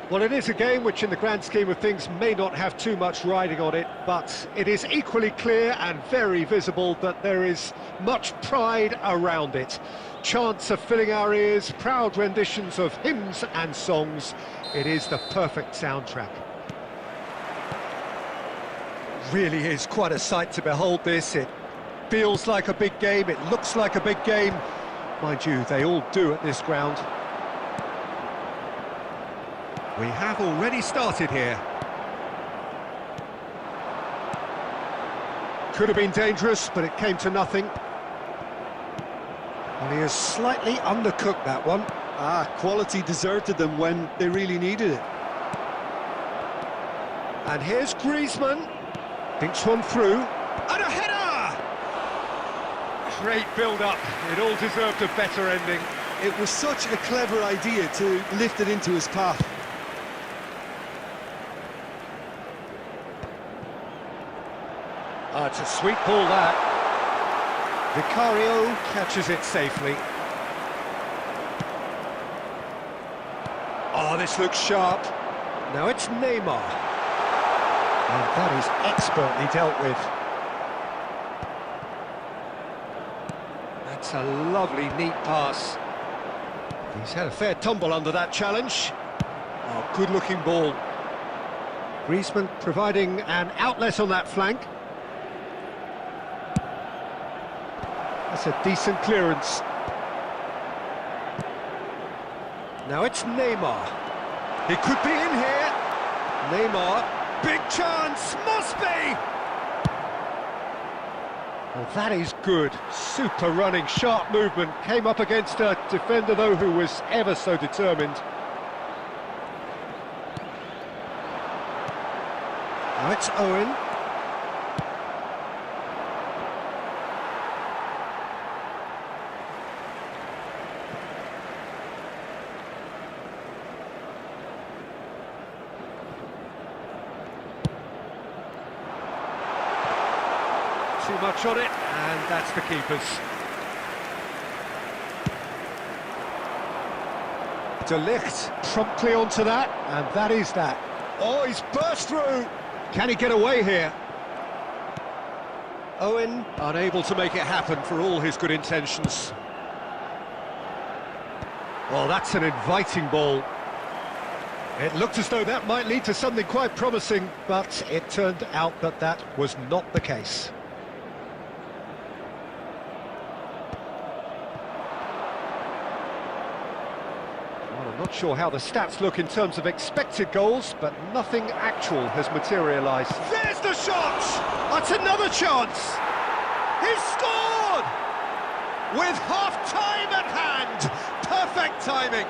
Well, it is a game which in the grand scheme of things may not have too much riding on it, but it is equally clear and very visible that there is much pride around it. Chants are filling our ears, proud renditions of hymns and songs. It is the perfect soundtrack. Really is quite a sight to behold this. It feels like a big game, it looks like a big game. Mind you, they all do at this ground. We have already started here. Could have been dangerous, but it came to nothing. And he has slightly undercooked that one. Quality deserted them when they really needed it. And here's Griezmann. Thinks one through. And a header! Great build-up. It all deserved a better ending. It was such a clever idea to lift it into his path. It's a sweet ball, that. Vicario catches it safely. Oh, this looks sharp. Now it's Neymar. And that is expertly dealt with. That's a lovely, neat pass. He's had a fair tumble under that challenge. Oh, good-looking ball. Griezmann providing an outlet on that flank. That's a decent clearance. Now it's Neymar. He could be in here. Neymar, big chance, must be! Well, that is good. Super running, sharp movement. Came up against a defender, though, who was ever so determined. Now it's Owen. Too much on it, and that's the keeper's. De Ligt promptly onto that, and that is that. Oh, he's burst through! Can he get away here? Owen unable to make it happen for all his good intentions. Well, that's an inviting ball. It looked as though that might lead to something quite promising, but it turned out that that was not the case. I'm not sure how the stats look in terms of expected goals, but nothing actual has materialised. There's the shot! That's another chance! He's scored! With half-time at hand! Perfect timing!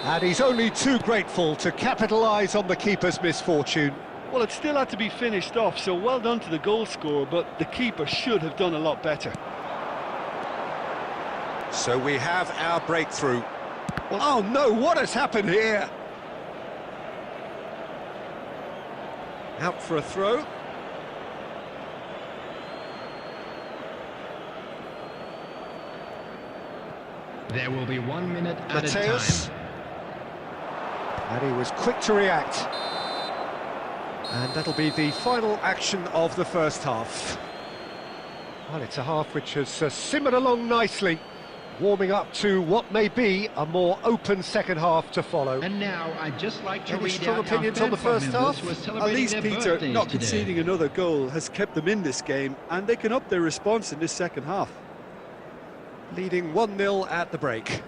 And he's only too grateful to capitalise on the keeper's misfortune. Well, it still had to be finished off, so well done to the goal scorer, but the keeper should have done a lot better. So we have our breakthrough. Well, oh no, what has happened here? Out for a throw. There will be 1 minute at Mateus. a time. And he was quick to react. And that'll be the final action of the first half. Well, it's a half which has simmered along nicely, warming up to what may be a more open second half to follow. And now I'd just like to Any read strong out opinions our on the fan club first members half? who are At celebrating least, their Peter, birthdays not today. conceding another goal has kept them in this game, and they can up their response in this second half. Leading 1-0 at the break.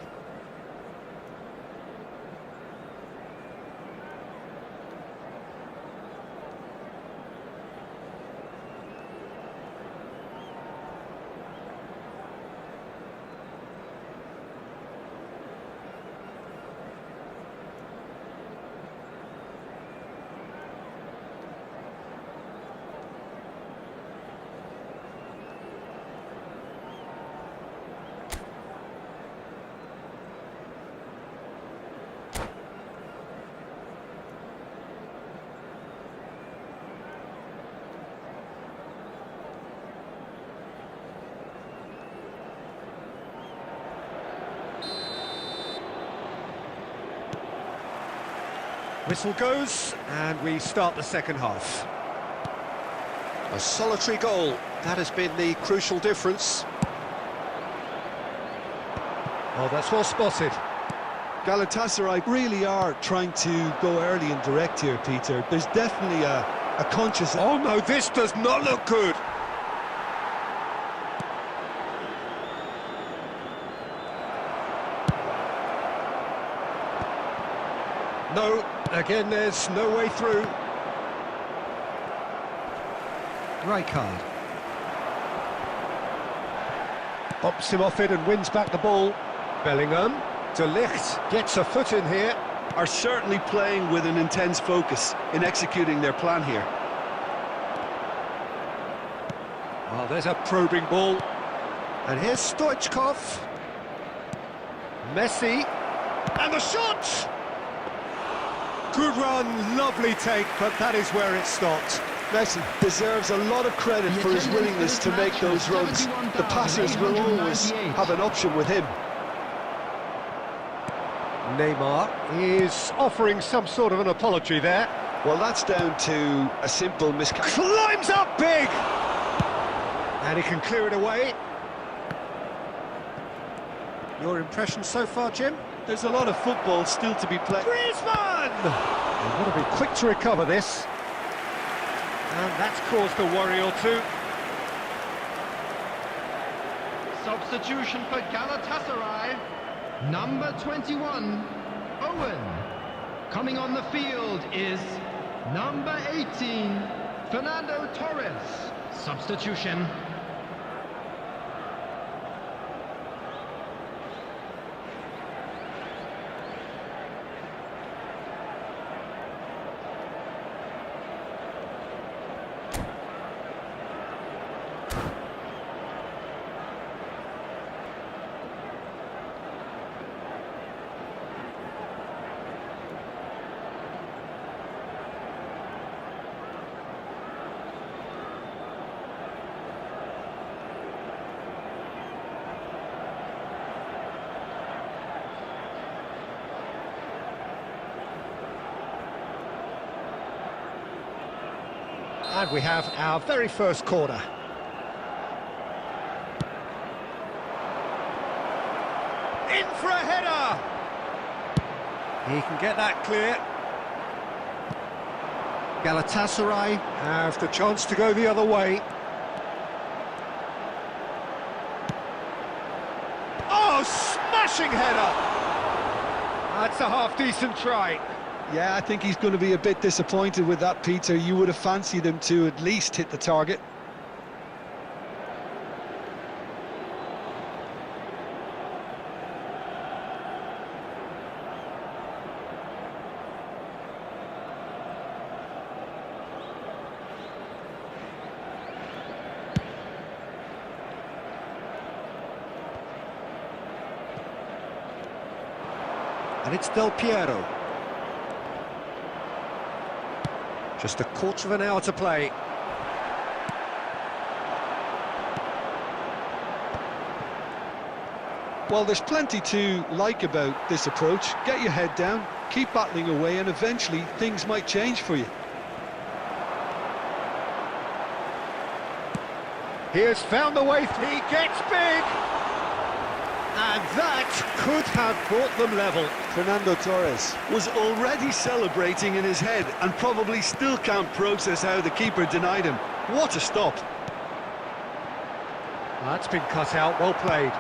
Whistle goes, and we start the second half. A solitary goal, that has been the crucial difference. Oh, that's well spotted. Galatasaray really are trying to go early and direct here, Peter. There's definitely a conscious... Oh no, this does not look good. No, again there's no way through. Rijkaard. Pops him off it and wins back the ball. Bellingham. De Ligt gets a foot in here. are certainly playing with an intense focus in executing their plan here. Well, there's a probing ball. And here's Stoichkov. Messi. And the shot! Good run, lovely take, but that is where it stopped. Messi deserves a lot of credit for his willingness to make those runs. The passers will always have an option with him. Neymar is offering some sort of an apology there. Well, that's down to a simple miscalculation. Climbs up big! And he can clear it away. Your impression so far, Jim? There's a lot of football still to be played. Griezmann! They've got to be quick to recover this. And that's caused a worry or two. Substitution for Galatasaray. Number 21, Owen. Coming on the field is number 18, Fernando Torres. Substitution. And we have our very first corner. In for a header! He can get that clear. Galatasaray have the chance to go the other way. Oh, smashing header! That's a half-decent try. Yeah, I think he's going to be a bit disappointed with that, Peter. You would have fancied him to at least hit the target. And it's Del Piero. Just a quarter of an hour to play. Well, there's plenty to like about this approach. Get your head down, keep battling away, and eventually things might change for you. He has found the way. He gets big. And that could have brought them level. Fernando Torres was already celebrating in his head and probably still can't process how the keeper denied him. What a stop. That's been cut out, well played.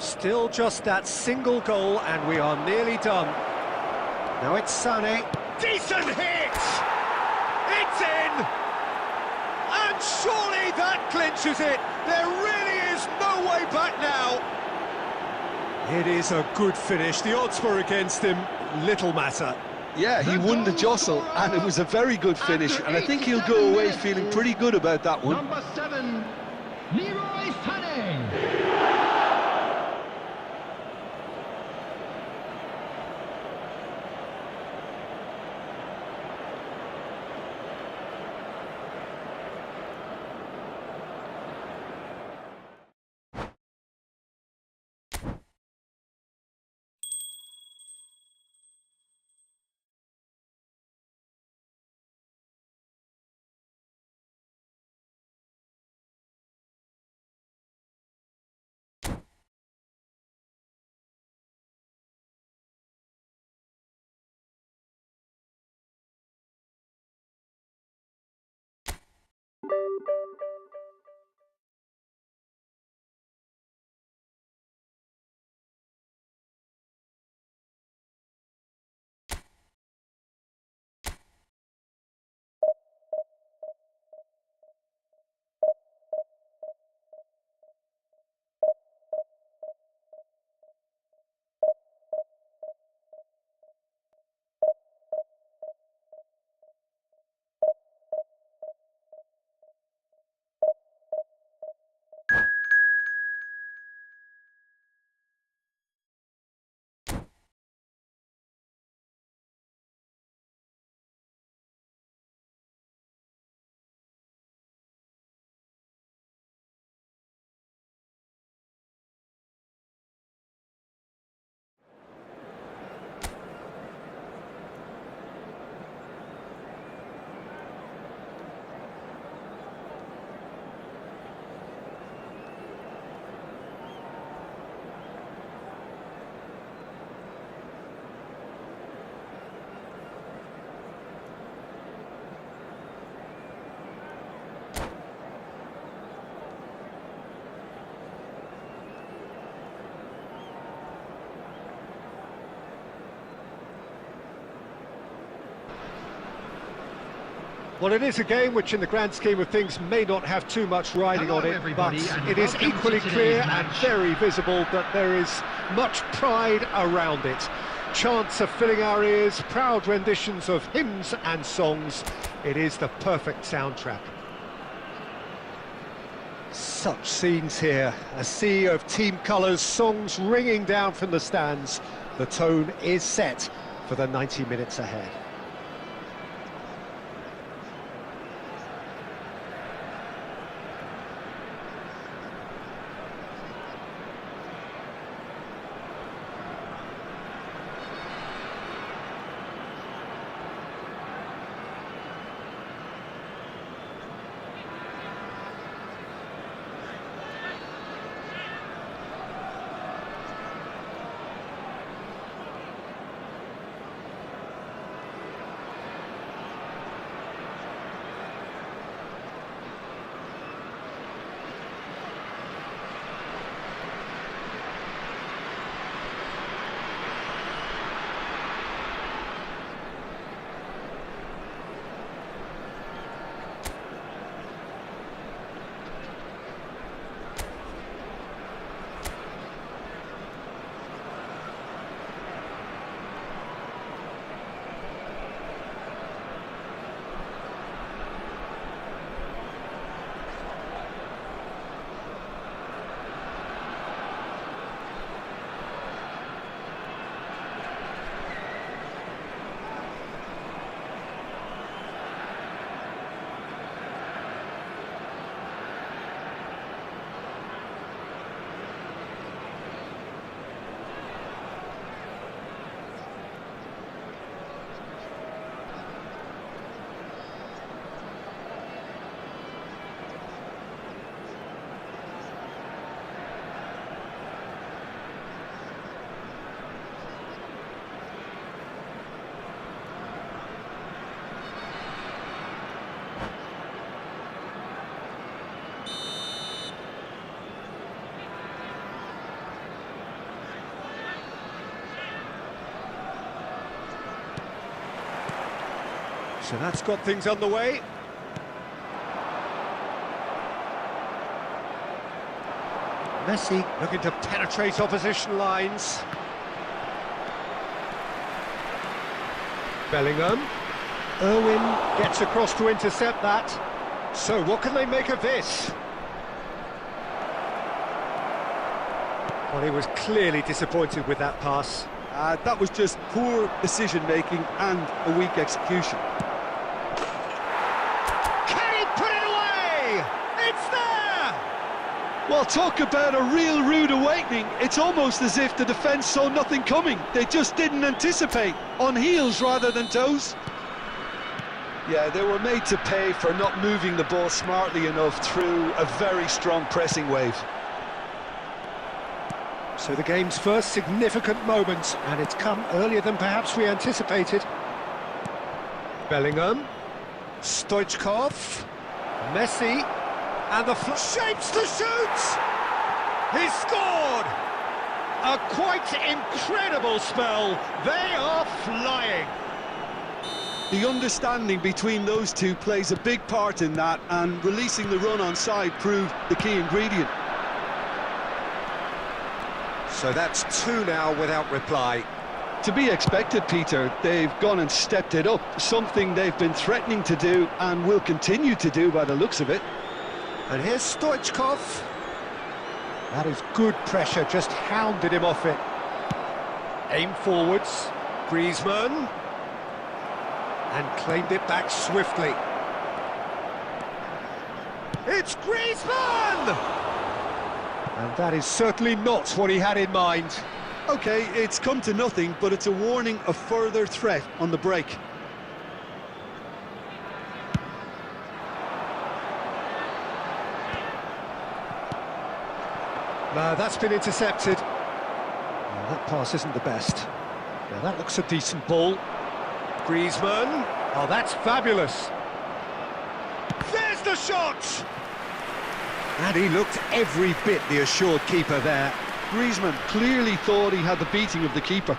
Still just that single goal and we are nearly done. Now it's Sané. Decent hit! It's in! And surely that clinches it! There really is no way back now! It is a good finish. The odds were against him. Little matter. Yeah, he won the jostle, and it was a very good finish, and I think he'll go away feeling pretty good about that one. Number 7, Leroy Sané. Well, it is a game which, in the grand scheme of things, may not have too much riding Hello, on it, but everybody, and it is welcome to equally today's clear and match. very visible that there is much pride around it. Chants are filling our ears, proud renditions of hymns and songs. It is the perfect soundtrack. Such scenes here, a sea of team colours, songs ringing down from the stands. The tone is set for the 90 minutes ahead. So that's got things underway. Messi looking to penetrate opposition lines. Bellingham. Irwin gets across to intercept that. So what can they make of this? Well, he was clearly disappointed with that pass. That was just poor decision-making and a weak execution. Can he put it away? It's there! Well, talk about a real rude awakening. It's almost as if the defence saw nothing coming. They just didn't anticipate, on heels rather than toes. Yeah, they were made to pay for not moving the ball smartly enough through a very strong pressing wave. So the game's first significant moment, and it's come earlier than perhaps we anticipated. Bellingham, Stoichkov, Messi, and the shapes to shoot! He scored! A quite incredible spell. They are flying. The understanding between those two plays a big part in that, and releasing the run on side proved the key ingredient. So that's two now without reply. To be expected, Peter. They've gone and stepped it up, something they've been threatening to do and will continue to do by the looks of it. And here's Stoichkov. That is good pressure, just hounded him off it. Aim forwards, Griezmann. And claimed it back swiftly. It's Griezmann! And that is certainly not what he had in mind. OK, it's come to nothing, but it's a warning of further threat on the break. That's been intercepted. Well, that pass isn't the best. Now that looks a decent ball. Griezmann. Oh, that's fabulous. There's the shot! And he looked every bit the assured keeper there. Griezmann clearly thought he had the beating of the keeper.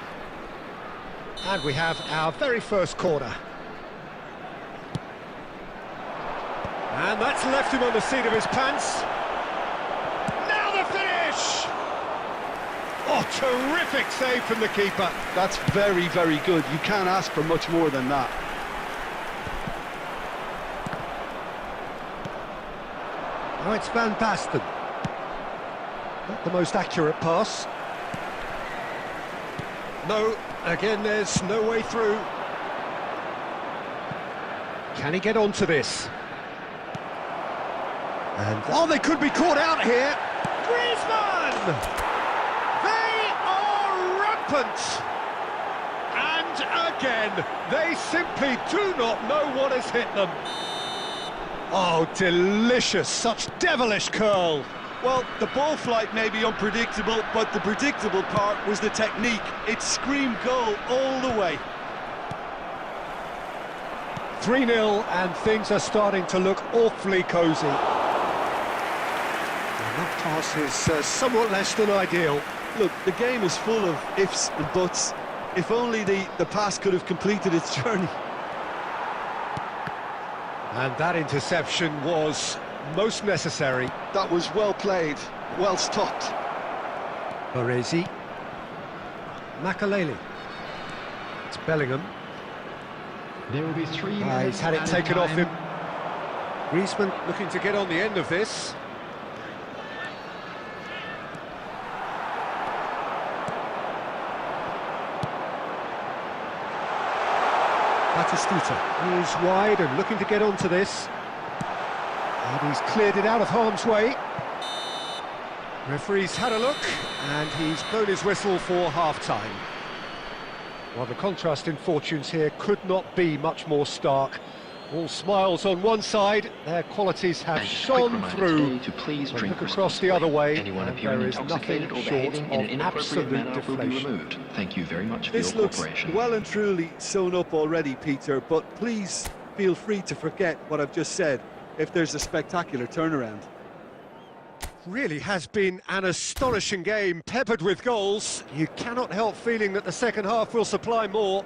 And we have our very first corner. And that's left him on the seat of his pants. Now the finish! Oh, terrific save from the keeper. That's very, very good. You can't ask for much more than that. Now it's Van Basten. Not the most accurate pass. No, again there's no way through. Can he get onto this? And oh, they could be caught out here. Griezmann! They are rampant. And again, they simply do not know what has hit them. Oh, delicious, such devilish curl. Well, the ball flight may be unpredictable, but the predictable part was the technique. It screamed goal all the way. 3-0, and things are starting to look awfully cosy. That pass is somewhat less than ideal. Look, the game is full of ifs and buts. If only the pass could have completed its journey. And that interception was most necessary. That was well played, well stopped. Baresi. Makaleli. It's Bellingham. There will be 3 minutes. He's had it added taken off time. him. Griezmann looking to get on the end of this. Batistuta is wide and looking to get onto this. And he's cleared it out of harm's way. Referee's had a look, and he's blown his whistle for half-time. Well, the contrast in fortunes here could not be much more stark. All smiles on one side, their qualities have shone through. To please But drink look across the other way, Anyone and appearing there is intoxicated nothing or short behaving in an of inappropriate absolute manner will be deflation. removed. Thank you very much for This your looks cooperation. well and truly sewn up already, Peter, but please feel free to forget what I've just said if there's a spectacular turnaround. Really has been an astonishing game, peppered with goals. You cannot help feeling that the second half will supply more.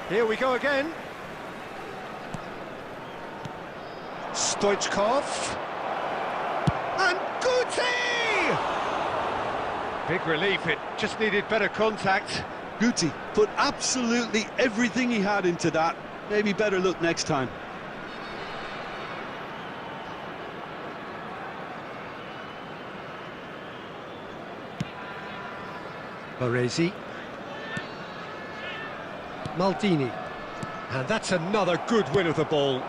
Here we go again. Stoichkov. And Guti! Big relief, it just needed better contact. Guti put absolutely everything he had into that. Maybe better look next time. Baresi. Maldini. And that's another good win of the ball.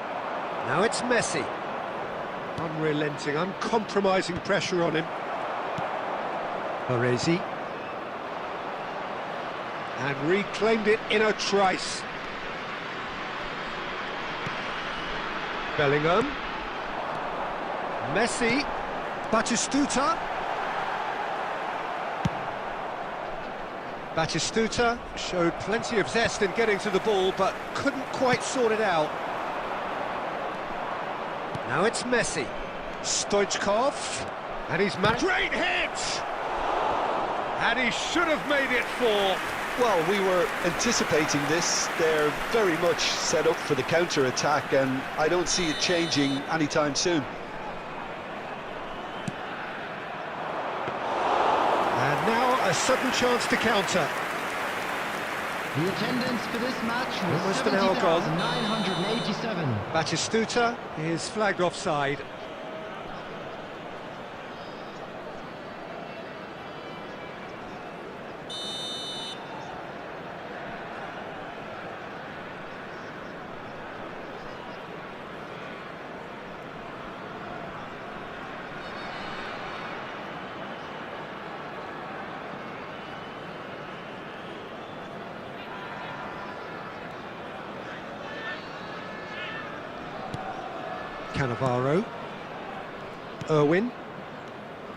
Now it's Messi. Unrelenting, uncompromising pressure on him. Baresi. And reclaimed it in a trice. Bellingham. Messi. Batistuta. Batistuta showed plenty of zest in getting to the ball, but couldn't quite sort it out. Now it's Messi. Stoichkov. And he's managed. Great hit! And he should have made it 4. Well, we were anticipating this. They're very much set up for the counter-attack, and I don't see it changing anytime soon. And now a sudden chance to counter. The attendance for this match was Almost an hour gone. 70,987. Batistuta is flagged offside. Cannavaro. Irwin.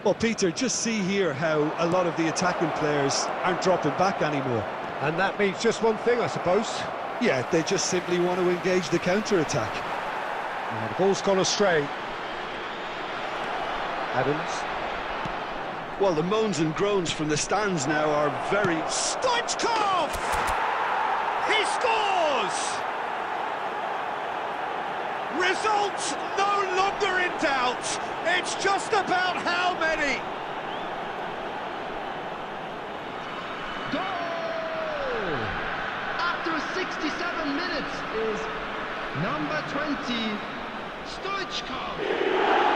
Well, Peter, just see here how a lot of the attacking players aren't dropping back anymore. And that means just one thing, I suppose. Yeah, they just simply want to engage the counter-attack. Now the ball's gone astray. Adams. Well, the moans and groans from the stands now are very... Stoichkov! He scores! Result no longer in doubt. It's just about how many. Goal! After 67 minutes is number 20, Stoichkov.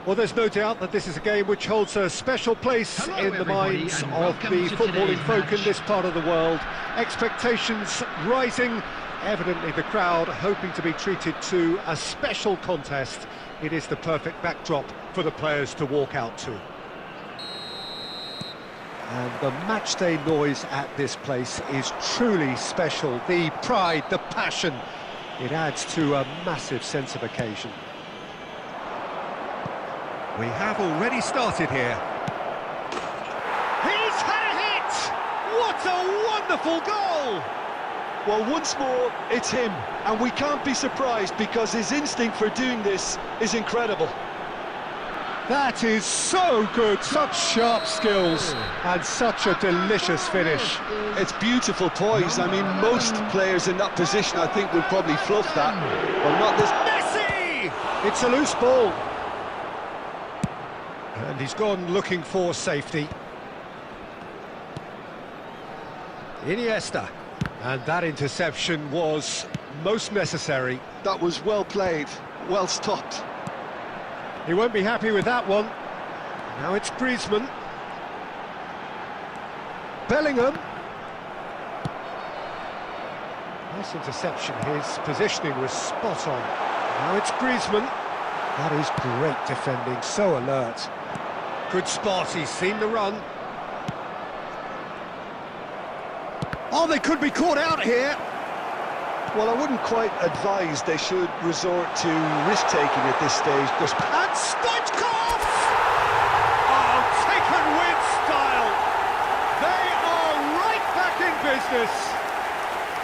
Well, there's no doubt that this is a game which holds a special place in the minds of the footballing folk in this part of the world. Expectations rising, evidently the crowd hoping to be treated to a special contest. It is the perfect backdrop for the players to walk out to. And the matchday noise at this place is truly special. The pride, the passion, it adds to a massive sense of occasion. We have already started here. He's had a hit! What a wonderful goal! Well, once more, it's him, and we can't be surprised because his instinct for doing this is incredible. That is so good, such sharp skills, and such a delicious finish. It's beautiful poise. I mean, most players in that position, I think, would probably fluff that, but not this. Messi! It's a loose ball. And he's gone looking for safety. Iniesta. And that interception was most necessary. That was well played, well stopped. He won't be happy with that one. Now it's Griezmann. Bellingham. Nice interception. His positioning was spot on. Now it's Griezmann. That is great defending, so alert. Good spot, he's seen the run. Oh, they could be caught out here. Well, I wouldn't quite advise they should resort to risk-taking at this stage. And Stoichkov! Oh, taken with style. They are right back in business.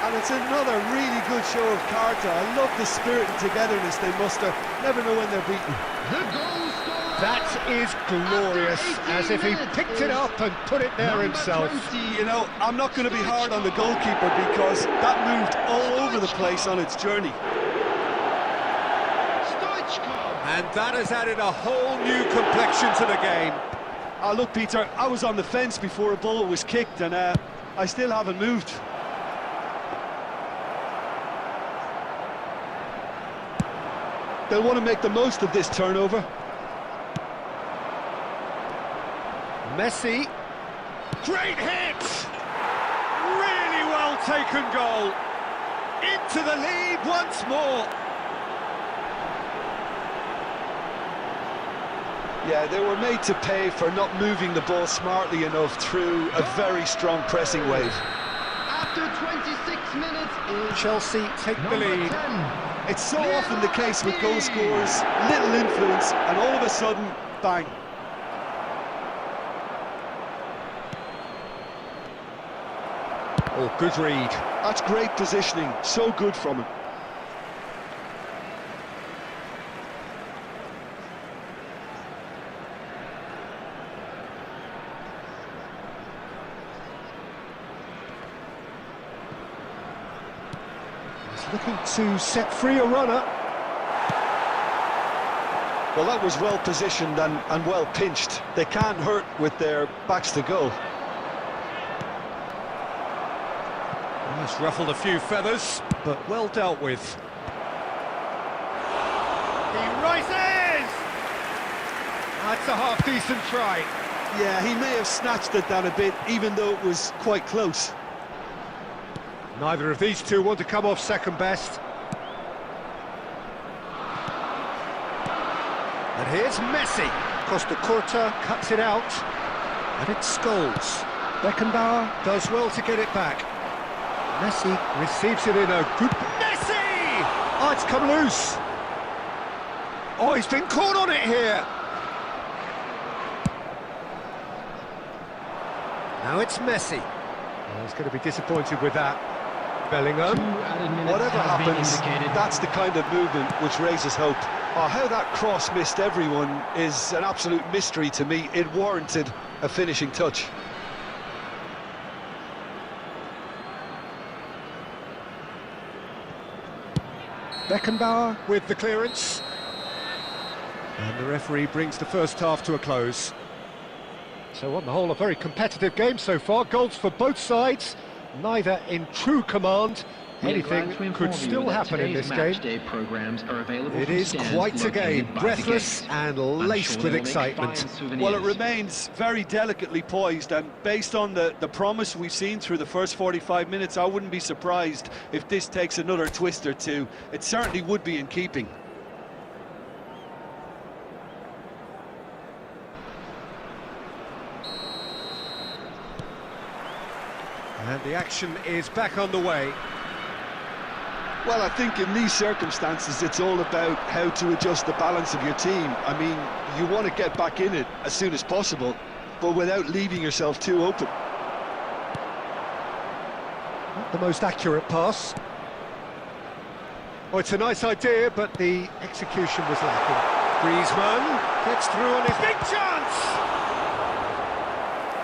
And it's another really good show of character. I love the spirit and togetherness they muster. Never know when they're beaten. The goal scorer. That is glorious, as if he picked it up and put it there himself. You know, I'm not going to be hard on the goalkeeper because that moved all over the place on its journey. And that has added a whole new complexion to the game. Look, Peter, I was on the fence before a ball was kicked, and I still haven't moved. They'll want to make the most of this turnover. Messi. Great hit! Really well taken goal. Into the lead once more. Yeah, they were made to pay for not moving the ball smartly enough through a very strong pressing wave. After 26 minutes is Chelsea take the lead. 10. It's so often the case with goal scorers, little influence, and all of a sudden, bang. Oh, good read. That's great positioning, so good from him. He's looking to set free a runner. Well, that was well positioned and well pinched. They can't hurt with their backs to goal. That's ruffled a few feathers, but well dealt with. He rises! That's a half-decent try. Yeah, he may have snatched at that a bit, even though it was quite close. Neither of these two want to come off second best. And here's Messi. Costa Curta cuts it out. And it's Scholes. Beckenbauer does well to get it back. Messi receives it in a good... Messi! Oh, it's come loose. Oh, he's been caught on it here. Now it's Messi. Oh, he's going to be disappointed with that. Bellingham. Whatever happens, that's the kind of movement which raises hope. Oh, how that cross missed everyone is an absolute mystery to me. It warranted a finishing touch. Beckenbauer with the clearance. And the referee brings the first half to a close. So on the whole, a very competitive game so far. Goals for both sides, neither in true command. Anything could still happen in this game. It is quite a game, breathless and laced with excitement. Well, it remains very delicately poised, and based on the promise we've seen through the first 45 minutes, I wouldn't be surprised if this takes another twist or two. It certainly would be in keeping. And the action is back on the way. Well, I think in these circumstances, it's all about how to adjust the balance of your team. I mean, you want to get back in it as soon as possible, but without leaving yourself too open. Not the most accurate pass. Oh, it's a nice idea, but the execution was lacking. Griezmann gets through on his big chance!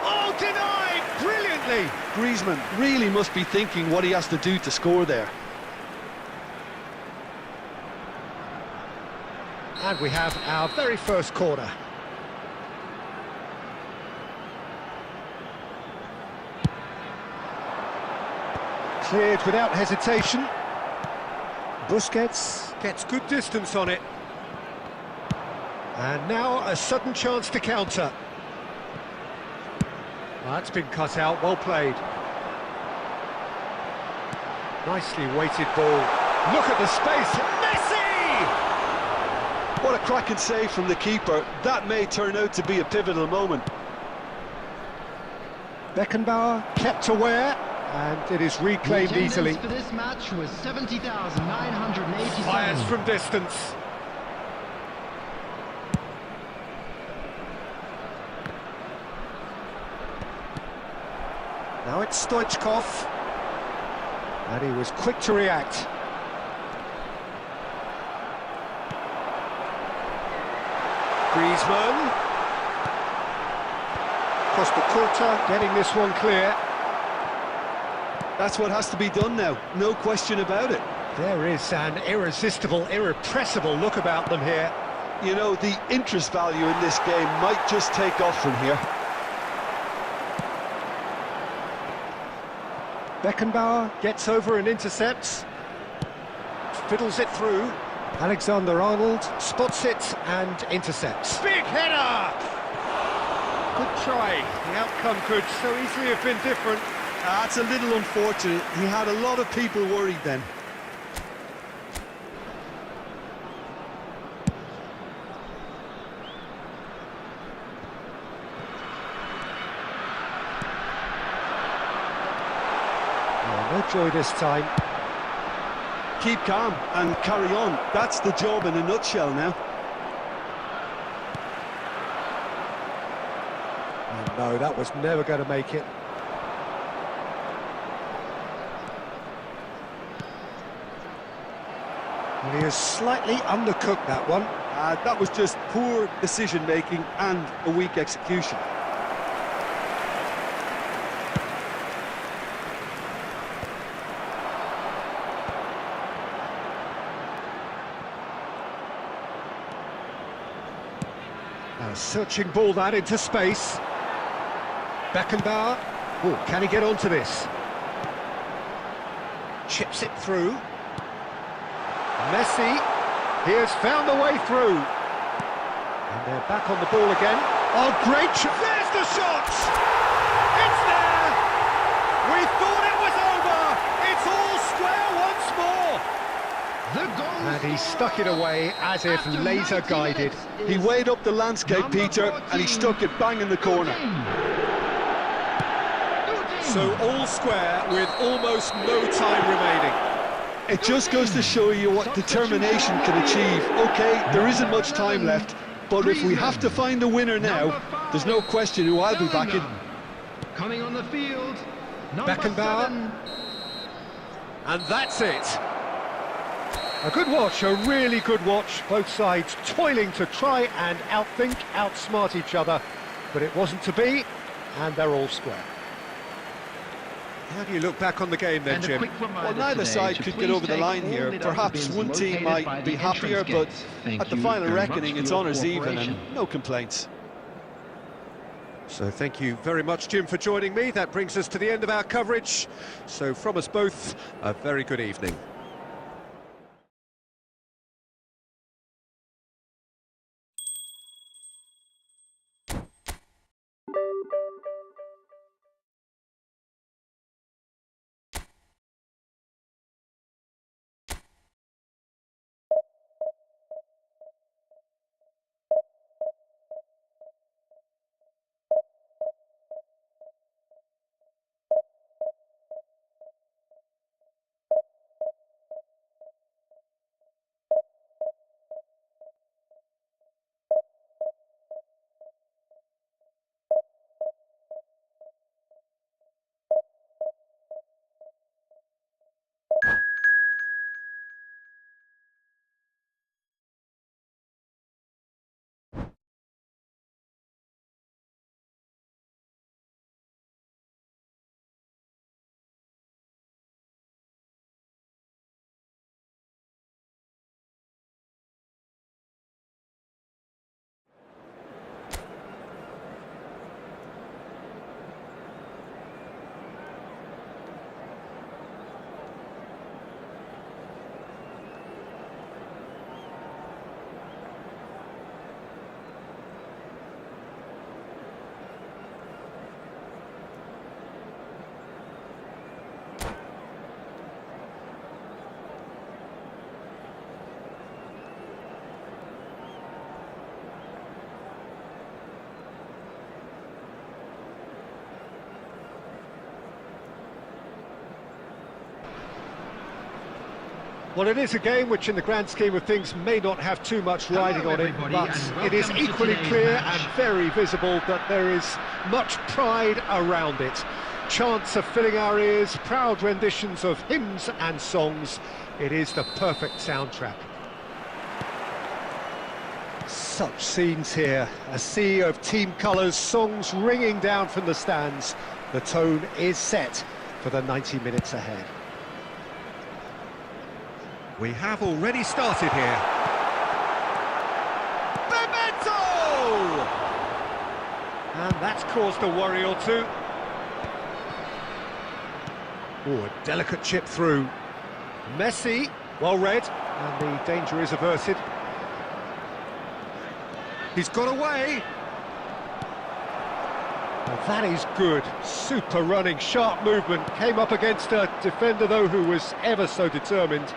Oh, denied brilliantly! Griezmann really must be thinking what he has to do to score there. And we have our very first corner. Cleared without hesitation. Busquets gets good distance on it. And now a sudden chance to counter. That's been cut out, well played. Nicely weighted ball. Look at the space, Messi! What a cracking save from the keeper. That may turn out to be a pivotal moment. Beckenbauer kept aware, and it is reclaimed easily. For this match was 70,987. Fires from distance. Now it's Stoichkov, and he was quick to react. Griezmann. Costa Curta getting this one clear. That's what has to be done now, no question about it. There is an irresistible, irrepressible look about them here. You know, the interest value in this game might just take off from here. Beckenbauer gets over and intercepts. Fiddles it through. Alexander-Arnold spots it and intercepts. Big header! Good try. The outcome could so easily have been different. That's a little unfortunate. He had a lot of people worried then. No joy this time. Keep calm and carry on. That's the job in a nutshell now. Oh, no, that was never going to make it. And he has slightly undercooked that one. That was just poor decision-making and a weak execution. A searching ball that into space. Beckenbauer. Oh, can he get onto this? Chips it through. Messi. He has found the way through. And they're back on the ball again. Oh, great shot. There's the shot! It's there! We thought it was over! It's all square once more! The goal And he stuck it away as if after laser 90 guided. minutes He is weighed up the landscape, number Peter, and he 14, stuck it bang in the corner. So all square with almost no time remaining. It just goes to show you what determination can achieve. Okay, there isn't much time left, but if we have to find a winner now, there's no question who I'll be backing. Coming on the field, number Beckenbauer. 7. And that's it. A good watch, a really good watch. Both sides toiling to try and outthink, outsmart each other. But it wasn't to be, and they're all square. How do you look back on the game then, And a Jim? quick reminder Well, neither today side to could please get over the take line all here. the Perhaps bins one team located might by be the happier, entrance but gates. Thank at the you final very much reckoning, for it's your honours even and cooperation. no complaints. So thank you very much, Jim, for joining me. That brings us to the end of our coverage. So from us both, a very good evening. Well, it is a game which in the grand scheme of things may not have too much riding on it, but it is equally clear and very visible that there is much pride around it. Chants are filling our ears, proud renditions of hymns and songs. It is the perfect soundtrack. Such scenes here, a sea of team colours, songs ringing down from the stands. The tone is set for the 90 minutes ahead. We have already started here. Bebeto! And that's caused a worry or two. Oh, a delicate chip through. Messi, well read, and the danger is averted. He's got away. Well, that is good. Super running, sharp movement. Came up against a defender, though, who was ever so determined.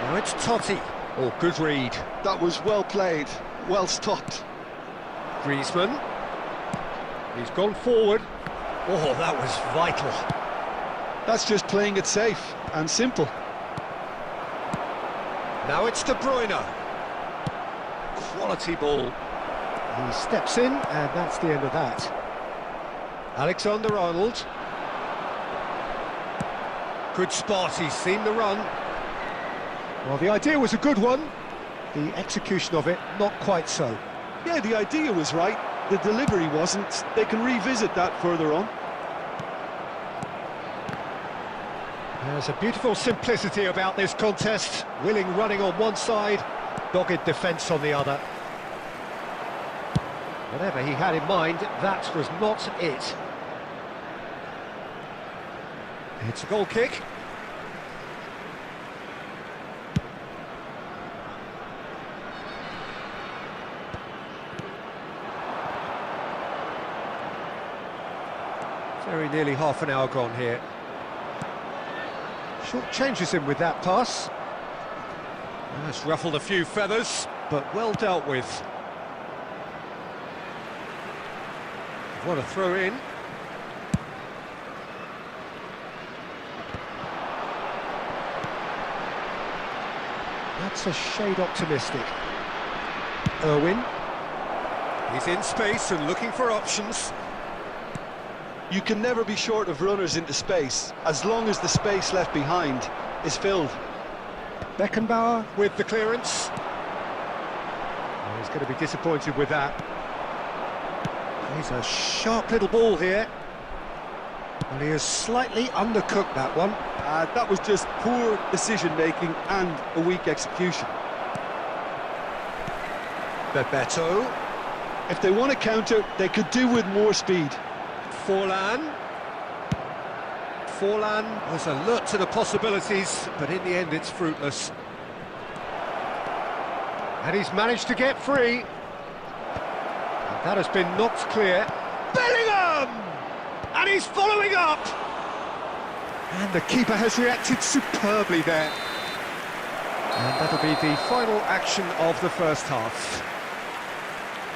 Now it's Totti. Oh, good read. That was well played, well stopped. Griezmann. He's gone forward. Oh, that was vital. That's just playing it safe and simple. Now it's De Bruyne. Quality ball. He steps in, and that's the end of that. Alexander-Arnold. Good spot, he's seen the run. Well, the idea was a good one. The execution of it, not quite so. Yeah, the idea was right. The delivery wasn't. They can revisit that further on. There's a beautiful simplicity about this contest. Willing running on one side, dogged defence on the other. Whatever he had in mind, that was not it. It's a goal kick. Very nearly half an hour gone here. Short changes him with that pass. That's ruffled a few feathers, but well dealt with. What a throw in. That's a shade optimistic. Irwin. He's in space and looking for options. You can never be short of runners into space, as long as the space left behind is filled. Beckenbauer with the clearance. Oh, he's going to be disappointed with that. He's a sharp little ball here. And he has slightly undercooked that one. That was just poor decision-making and a weak execution. Bebeto. If they want to counter, they could do with more speed. Forlan was alert to the possibilities, but in the end it's fruitless. And he's managed to get free. And that has been knocked clear. Bellingham! And he's following up! And the keeper has reacted superbly there. And that'll be the final action of the first half.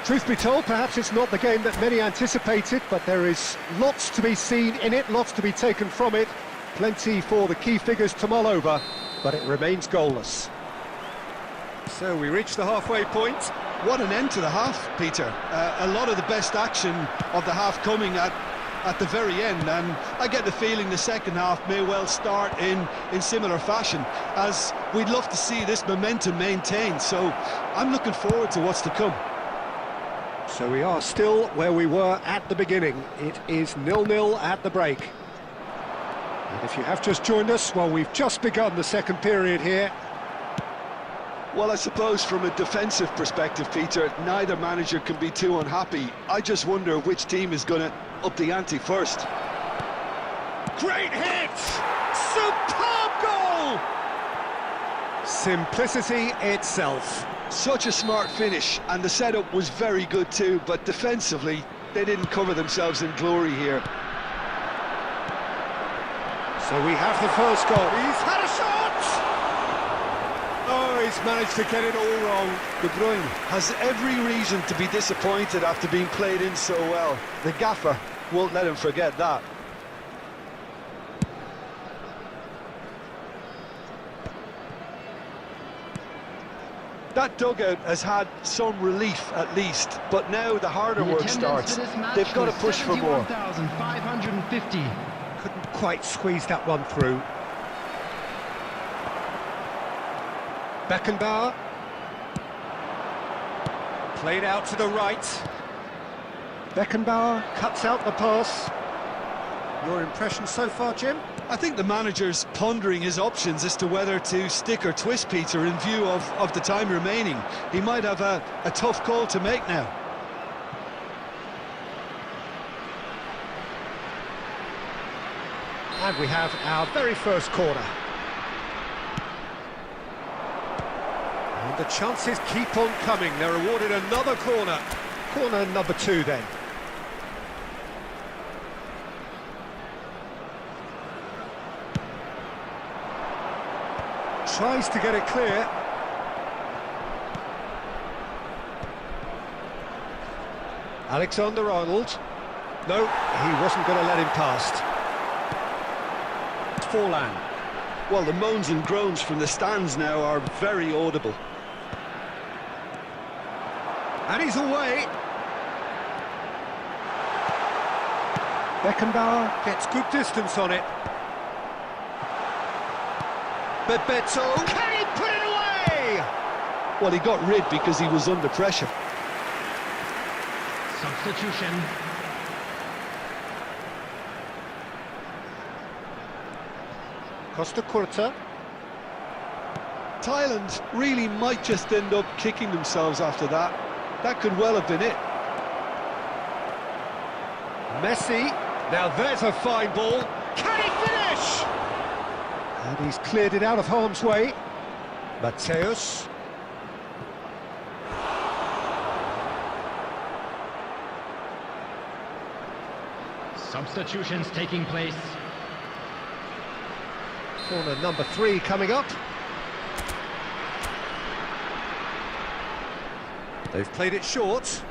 Truth be told, perhaps it's not the game that many anticipated, but there is lots to be seen in it, lots to be taken from it. Plenty for the key figures to mull over, but it remains goalless. So we reach the halfway point. What an end to the half, Peter. A lot of the best action of the half coming at the very end, and I get the feeling the second half may well start in similar fashion, as we'd love to see this momentum maintained, so I'm looking forward to what's to come. So we are still where we were at the beginning. It is 0-0 at the break. And if you have just joined us, well, we've just begun the second period here. Well, I suppose from a defensive perspective, Peter, neither manager can be too unhappy. I just wonder which team is going to up the ante first. Great hit! Superb goal! Simplicity itself. Such a smart finish, and the setup was very good too, but defensively, they didn't cover themselves in glory here. So we have the first goal. He's had a shot! Oh, he's managed to get it all wrong. De Bruyne has every reason to be disappointed after being played in so well. The gaffer won't let him forget that. That dugout has had some relief at least, but now the harder The work attendance starts. for this match They've got to was push for more. 71,550. Couldn't quite squeeze that one through. Beckenbauer. Played out to the right. Beckenbauer cuts out the pass. Your impression so far, Jim? I think the manager's pondering his options as to whether to stick or twist Peter in view of the time remaining. He might have a tough call to make now. And we have our very first corner. And the chances keep on coming. They're awarded another corner. Corner number 2 then. Tries to get it clear. Alexander-Arnold. No, he wasn't going to let him past. Forlan. Well, the moans and groans from the stands now are very audible. And he's away. Beckenbauer gets good distance on it. Bebeto. Can he put it away? Well, he got rid because he was under pressure. Substitution. Costa Curta. Thailand really might just end up kicking themselves after that. That could well have been it. Messi. Now there's a fine ball. Can he finish? And he's cleared it out of harm's way. Mateus. Substitutions taking place. Corner number 3 coming up. They've played it short.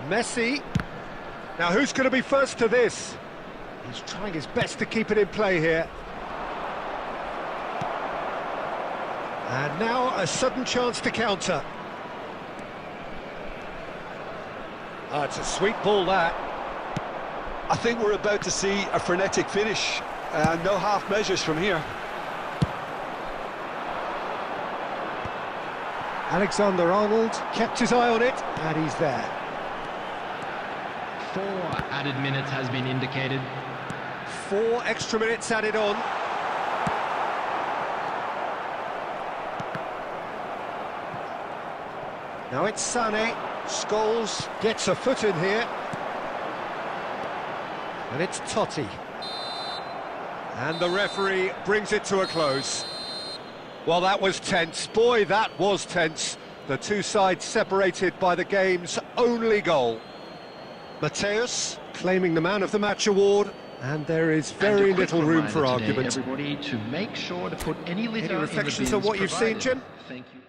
Messi. Now who's going to be first to this? He's trying his best to keep it in play here. And now a sudden chance to counter. Ah, it's a sweet ball, that. I think we're about to see a frenetic finish. No half measures from here. Alexander-Arnold kept his eye on it, and he's there. 4 added minutes has been indicated. 4 extra minutes added on. Now it's Sané. Scholes gets a foot in here. And it's Totti. And the referee brings it to a close. Well, that was tense. Boy, that was tense. The two sides separated by the game's only goal. Mateus claiming the Man of the Match award, and there is very little room for argument. Everybody, to make sure to put any litter Any in the reflections on bins what you've seen, provided. Jim? Thank you.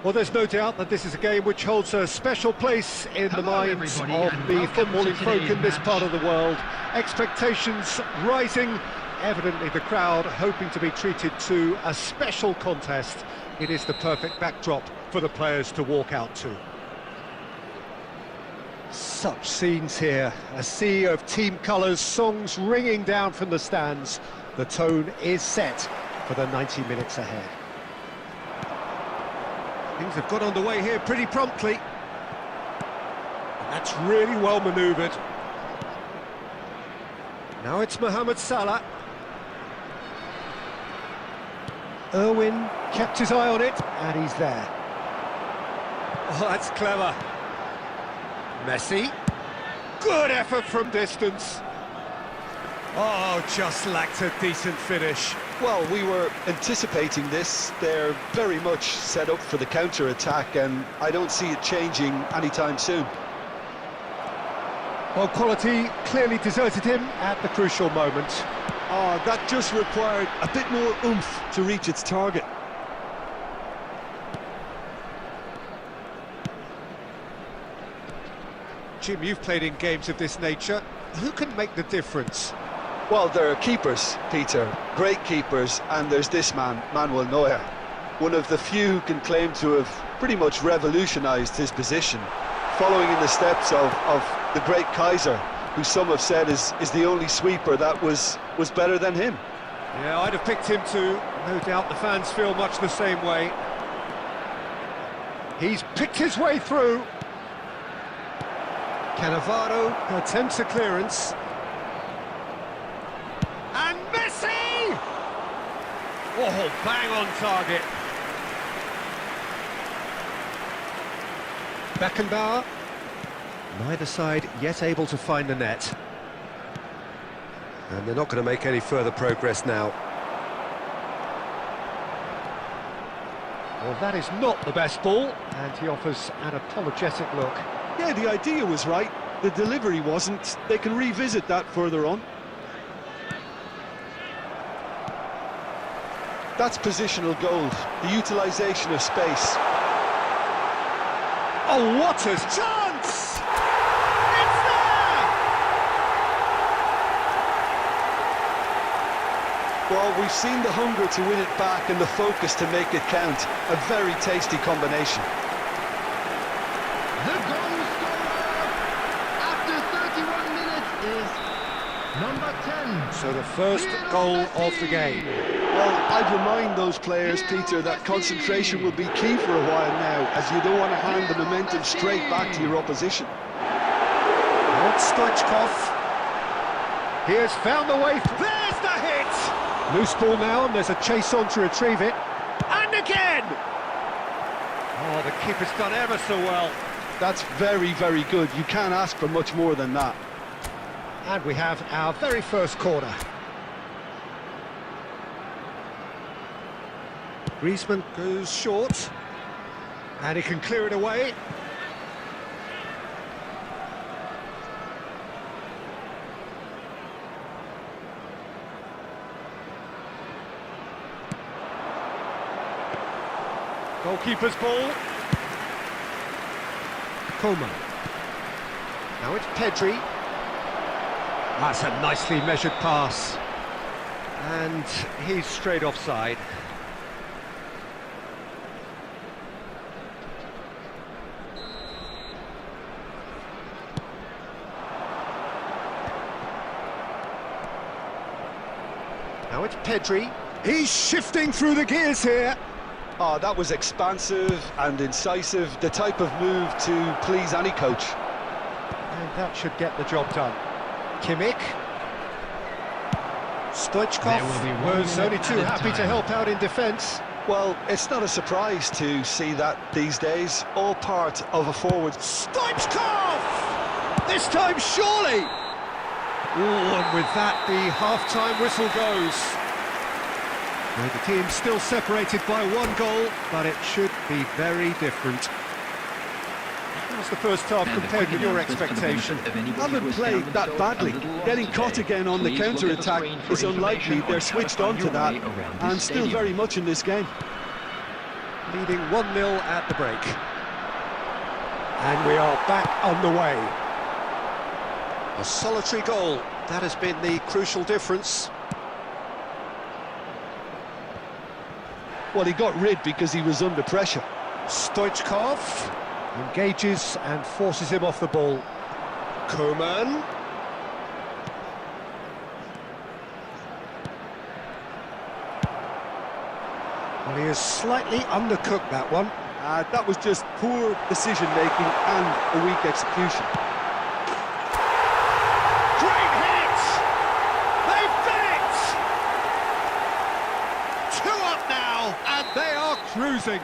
Well, there's no doubt that this is a game which holds a special place in the minds of the footballing folk in this part of the world. Expectations rising, evidently the crowd hoping to be treated to a special contest. It is the perfect backdrop for the players to walk out to. Such scenes here, a sea of team colours, songs ringing down from the stands. The tone is set for the 90 minutes ahead. Things have got underway here pretty promptly. And that's really well manoeuvred. Now it's Mohamed Salah. Irwin kept his eye on it, and he's there. Oh, that's clever. Messi. Good effort from distance. Oh, just lacked a decent finish. Well, we were anticipating this. They're very much set up for the counter-attack, and I don't see it changing anytime soon. Well, quality clearly deserted him at the crucial moment. Oh, that just required a bit more oomph to reach its target. Jim, you've played in games of this nature. Who can make the difference? Well, there are keepers, Peter, great keepers, and there's this man, Manuel Neuer. One of the few who can claim to have pretty much revolutionised his position, following in the steps of the great Kaiser, who some have said is the only sweeper that was better than him. Yeah, I'd have picked him too. No doubt the fans feel much the same way. He's picked his way through. Cannavaro attempts a clearance. And Messi! Oh, bang on target. Beckenbauer. Neither side yet able to find the net. And they're not going to make any further progress now. Well, that is not the best ball, and he offers an apologetic look. Yeah, the idea was right, the delivery wasn't. They can revisit that further on. That's positional goal, the utilisation of space. Oh, what a chance! It's there! Well, we've seen the hunger to win it back and the focus to make it count. A very tasty combination. The goal scorer after 31 minutes is number 10. So the first goal of the game. Well, I'd remind those players, Peter, that concentration will be key for a while now, as you don't want to hand the momentum straight back to your opposition. Old Stoichkov. He has found the way. There's the hit! Loose ball now, and there's a chase on to retrieve it. And again! Oh, the keeper's done ever so well. That's very, very good. You can't ask for much more than that. And we have our very first corner. Griezmann goes short, and he can clear it away. Goalkeeper's ball. Coman. Now it's Pedri. That's a nicely measured pass. And he's straight offside. Now it's Pedri. He's shifting through the gears here. Oh, that was expansive and incisive, the type of move to please any coach. And that should get the job done. Kimmich. Stoichkov was only too happy to help out in defence. Well, it's not a surprise to see that these days, all part of a forward. Stoichkov! This time, surely! Ooh, and with that, the half-time whistle goes. Now, the team's still separated by one goal, but it should be very different. How's the first half compared with your expectation? Haven't played that badly. Getting caught again on the counter-attack is unlikely. They're switched on to that, and still very much in this game. leading 1-0 at the break. And we are back on the way. A solitary goal, that has been the crucial difference. Well, he got rid because he was under pressure. Stoichkov engages and forces him off the ball. Koeman. Well, he has slightly undercooked that one. That was just poor decision-making and a weak execution. Great hit! They've done it! 2 up now, and they are cruising.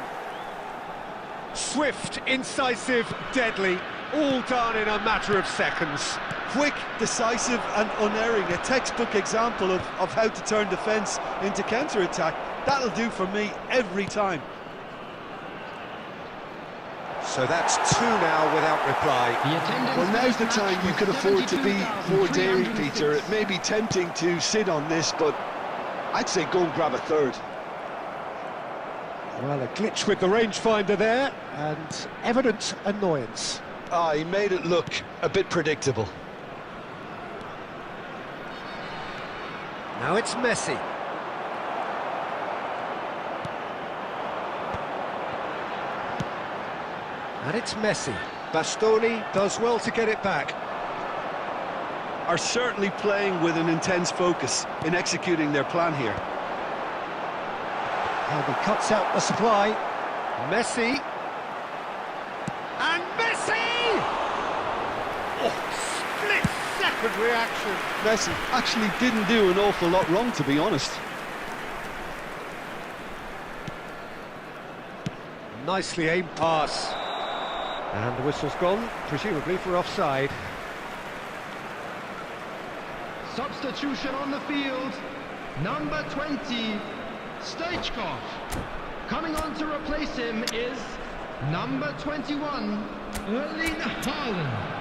Swift, incisive, deadly, all done in a matter of seconds. Quick, decisive and unerring, a textbook example of how to turn defence into counter-attack. That'll do for me every time. So that's 2 now without reply. Well, now's the time you can afford to be more daring, Peter. It may be tempting to sit on this, but I'd say go and grab a third. Well, a glitch with the rangefinder there, and evident annoyance. He made it look a bit predictable. Now it's Messi. And it's Messi. Bastoni does well to get it back. Are certainly playing with an intense focus in executing their plan here. And he cuts out the supply. Messi. And Messi! Oh, split-second reaction. Messi actually didn't do an awful lot wrong, to be honest. Nicely aimed pass. And the whistle's gone, presumably for offside. Substitution on the field. Number 20, Stoichkov. Coming on to replace him is number 21, Erling Haaland.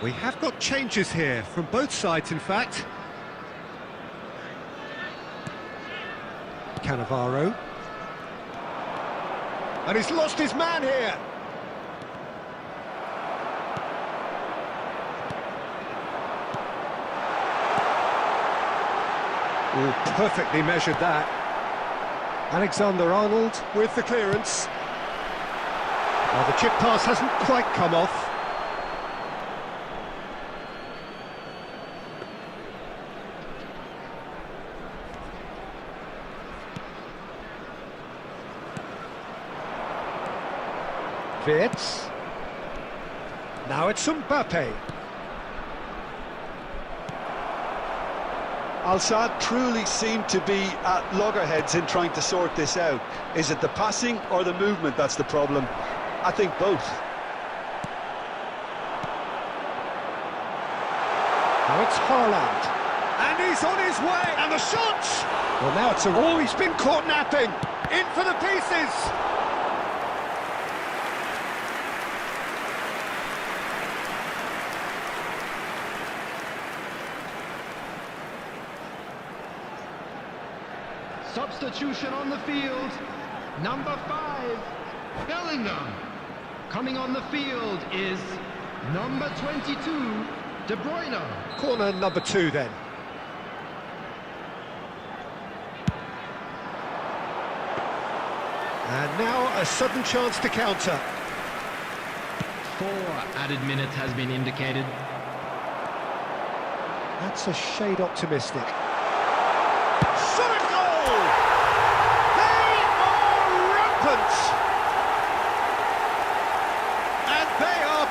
We have got changes here, from both sides in fact. Cannavaro. And he's lost his man here. Oh, perfectly measured that. Alexander-Arnold with the clearance. Well, the chip pass hasn't quite come off. Wirtz. Now it's Mbappe. Al-Sadd truly seemed to be at loggerheads in trying to sort this out. Is it the passing or the movement that's the problem? I think both. Now it's Haaland. And he's on his way. And the shot! Well, now it's oh, he's been caught napping. In for the pieces. Substitution on the field. Number 5, Bellingham. Coming on the field is number 22, De Bruyne. Corner number 2 then. And now a sudden chance to counter. 4 added minutes has been indicated. That's a shade optimistic. Shot at goal! They are rampant! And they are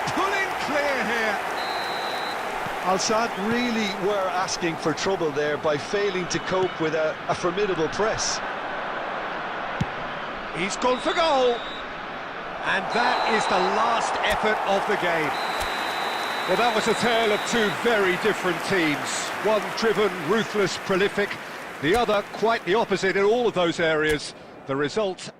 Al-Sadd really were asking for trouble there by failing to cope with a formidable press. He's gone for goal. And that is the last effort of the game. Well, that was a tale of two very different teams. One driven, ruthless, prolific. The other quite the opposite in all of those areas. The result...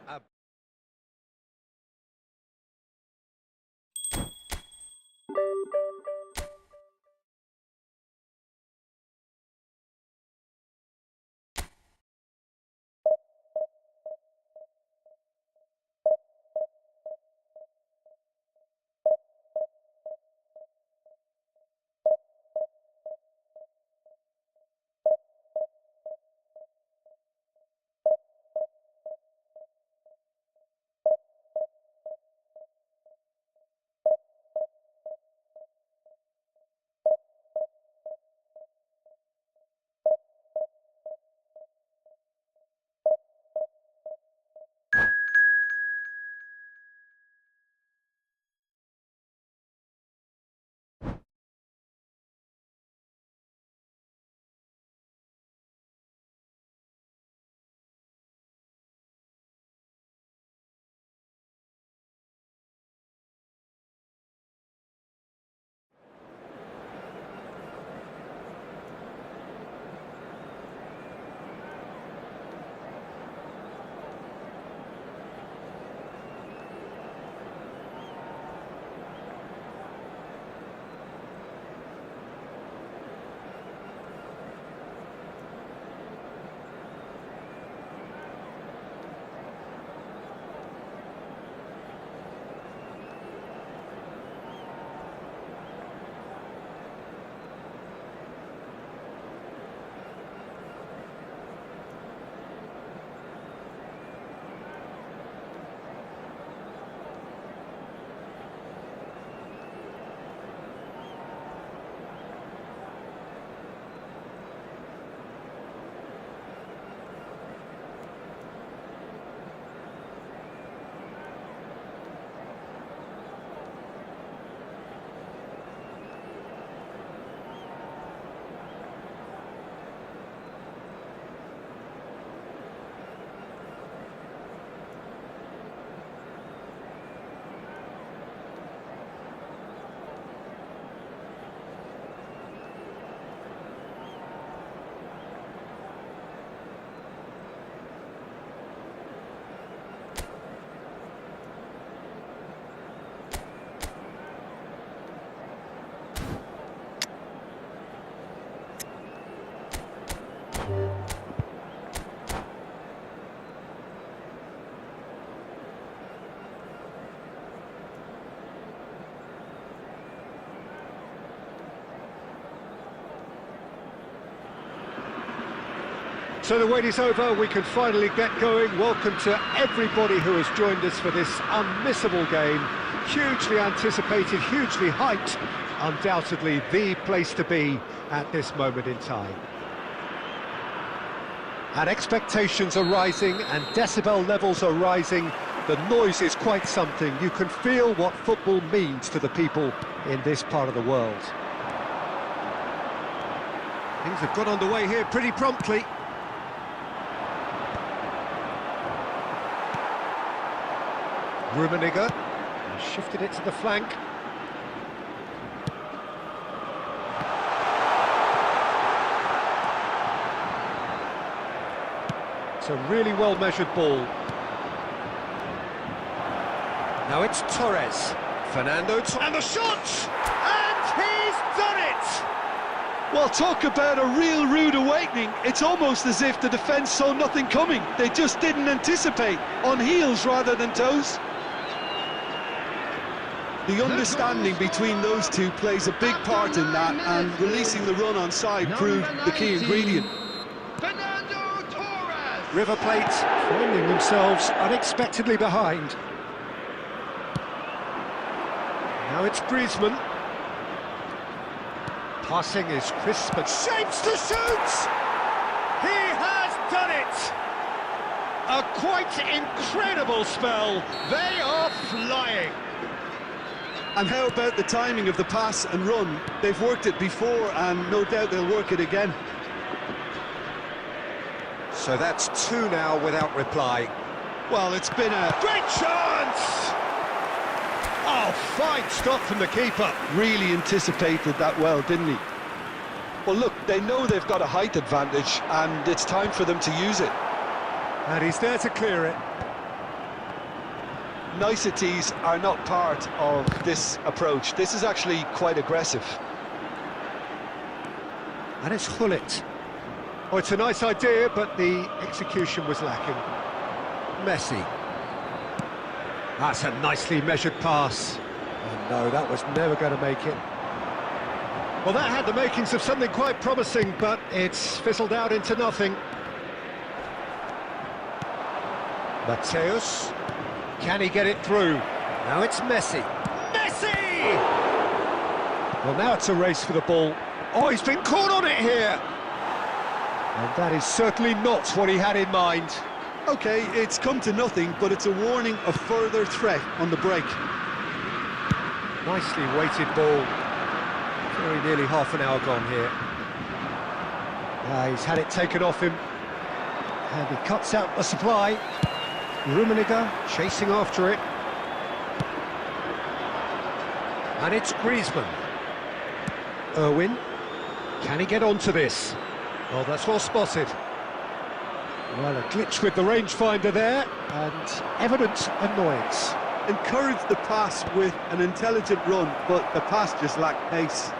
So the wait is over, we can finally get going. Welcome to everybody who has joined us for this unmissable game. Hugely anticipated, hugely hyped. Undoubtedly the place to be at this moment in time. And expectations are rising and decibel levels are rising. The noise is quite something. You can feel what football means to the people in this part of the world. Things have got underway here pretty promptly. Rummenigge shifted it to the flank. It's a really well-measured ball. Now it's Torres. Fernando and the shot! And he's done it! Well, talk about a real rude awakening. It's almost as if the defence saw nothing coming. They just didn't anticipate, on heels rather than toes. The understanding between those two plays a big part in that, and releasing the run on side proved the key ingredient. River Plate finding themselves unexpectedly behind. Now it's Griezmann. Passing is crisp and shapes to shoot! He has done it! A quite incredible spell. They are flying. And how about the timing of the pass and run? They've worked it before, and no doubt they'll work it again. So that's two now without reply. Well, it's been a Great chance! Oh, fine stop from the keeper. really anticipated that well, didn't he? Well, look, they know they've got a height advantage, and it's time for them to use it. And he's there to clear it. Niceties are not part of this approach. This is actually quite aggressive. And it's Hullet. Oh, it's a nice idea, but the execution was lacking. Messi. That's a nicely measured pass. And no, that was never going to make it. Well, that had the makings of something quite promising, but it's fizzled out into nothing. Mateus. Can he get it through? Now it's Messi. Messi! Well, now it's a race for the ball. Oh, he's been caught on it here! And that is certainly not what he had in mind. Okay, it's come to nothing, but it's a warning of further threat on the break. Nicely weighted ball. Very nearly half an hour gone here. He's had it taken off him. And he cuts out the supply. Rummenigge chasing after it. And it's Griezmann. Irwin. Can he get onto this? Oh, that's well spotted. Well, a glitch with the rangefinder there, and evident annoyance. Encouraged the pass with an intelligent run, but the pass just lacked pace.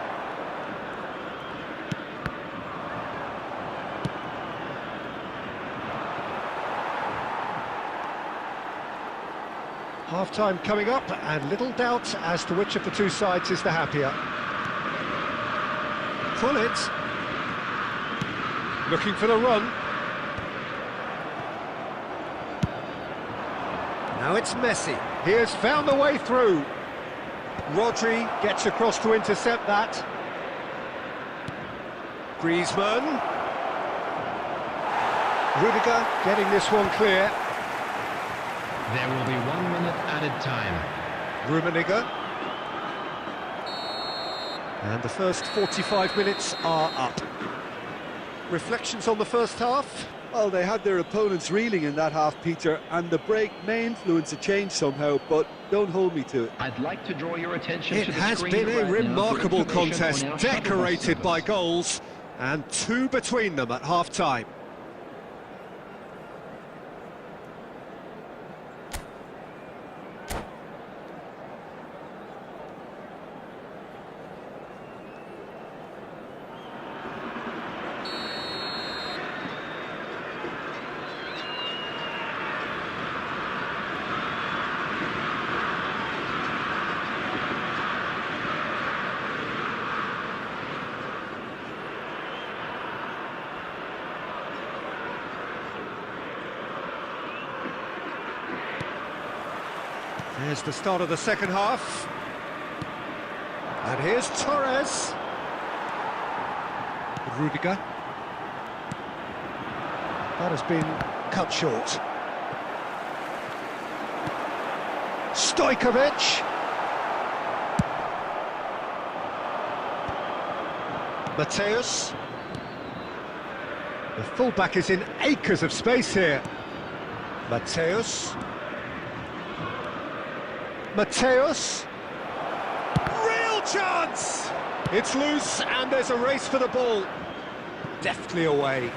Half-time coming up, and little doubt as to which of the two sides is the happier. Hullet. Looking for the run. Now it's Messi. He has found the way through. Rodri gets across to intercept that. Griezmann. Rudiger getting this one clear. There will be 1 minute added time. Rummenigge. And the first 45 minutes are up. Reflections on the first half? Well, they had their opponents reeling in that half, Peter, and the break may influence a change somehow, but don't hold me to it. I'd like to draw your attention It to the has screen been a right now for remarkable information contest, on our shuttle decorated by service. goals, and two between them at half-time. There's the start of the second half. And here's Torres. Rudiger. That has been cut short. Stojkovic. Mateus. The fullback is in acres of space here. Mateus. Mateus. Real chance! It's loose and there's a race for the ball. Deftly away.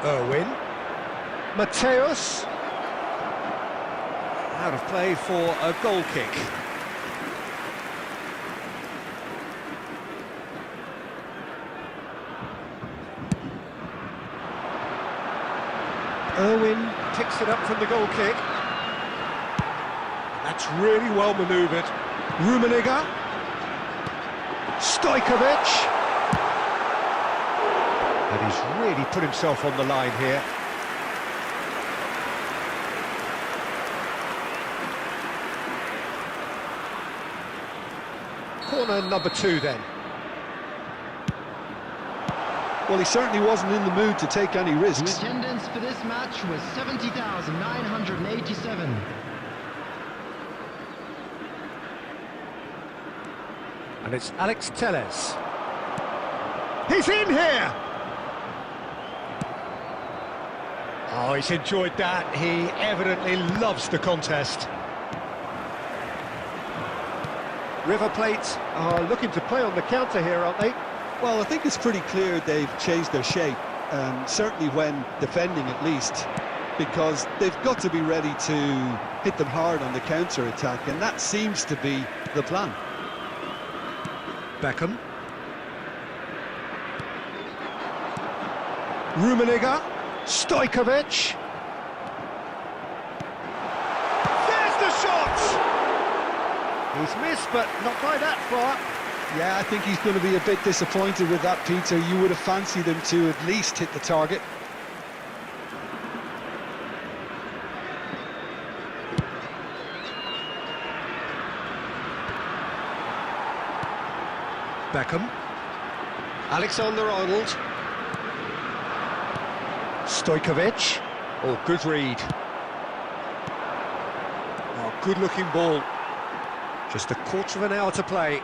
Irwin. Mateus. Out of play for a goal kick. Irwin picks it up from the goal kick. That's really well manoeuvred. Rummenigge. Stojkovic. And he's really put himself on the line here. Corner number 2 then. Well, he certainly wasn't in the mood to take any The risks. attendance for this match was 70,987. And it's Alex Telles. He's in here! Oh, he's enjoyed that. He evidently loves the contest. River Plate are looking to play on the counter here, aren't they? Well, I think it's pretty clear they've changed their shape, certainly when defending at least, because they've got to be ready to hit them hard on the counter-attack, and that seems to be the plan. Beckham. Rummenigge. Stojkovic. There's the shot! He's missed, but not by that far. Yeah, I think he's going to be a bit disappointed with that, Peter. You would have fancied him to at least hit the target. Beckham. Alexander-Arnold. Stojkovic. Oh, good read. Oh, good-looking ball. Just a quarter of an hour to play.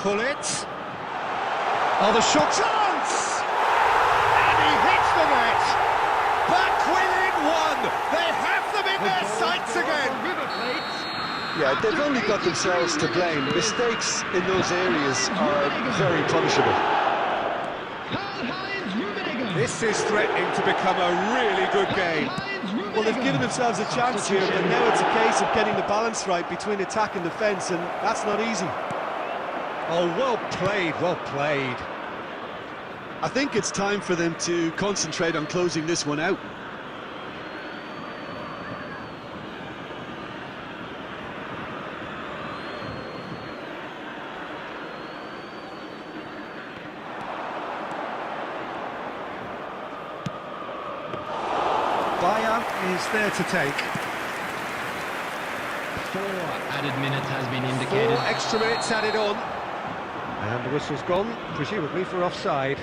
Pullet. Oh, the shot chance! And he hits the net! Back within one! They have them in their sights again! Yeah, they've only got themselves to blame. Mistakes in those areas are very punishable. This is threatening to become a really good game. Well, they've given themselves a chance here, but now it's a case of getting the balance right between attack and defence, and that's not easy. Oh, well played, well played. I think it's time for them to concentrate on closing this one out. Bayer is there to take. 4 added minutes has been indicated. 4 extra minutes added on. And the whistle's gone, presumably for offside.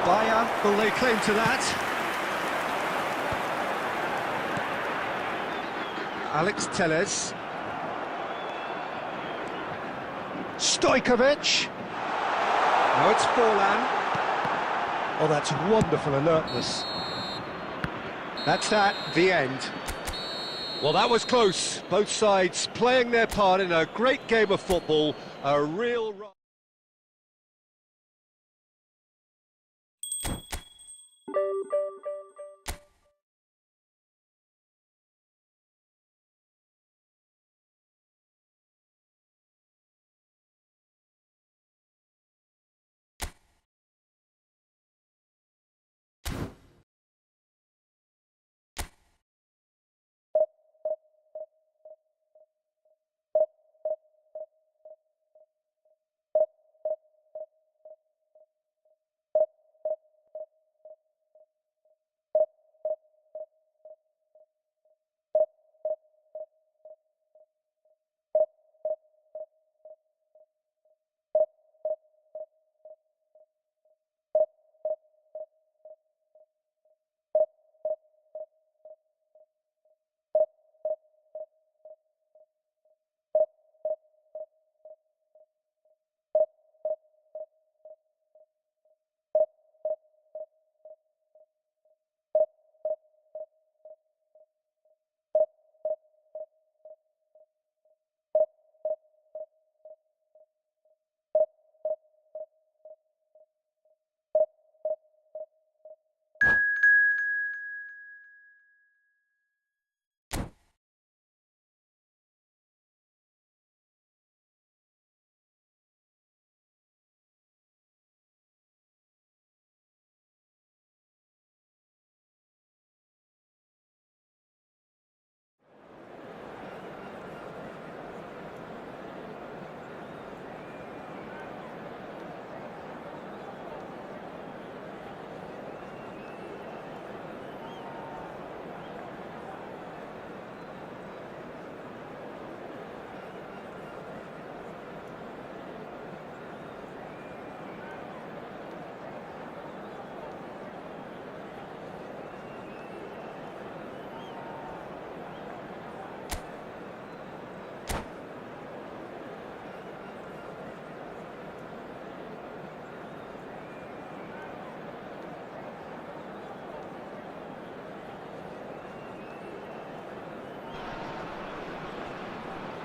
Bayer will lay claim to that. Alex Telles. Stojkovic. Now it's Forlan. Oh, that's wonderful alertness. That's that, the end. Well, that was close. Both sides playing their part in a great game of football. A real...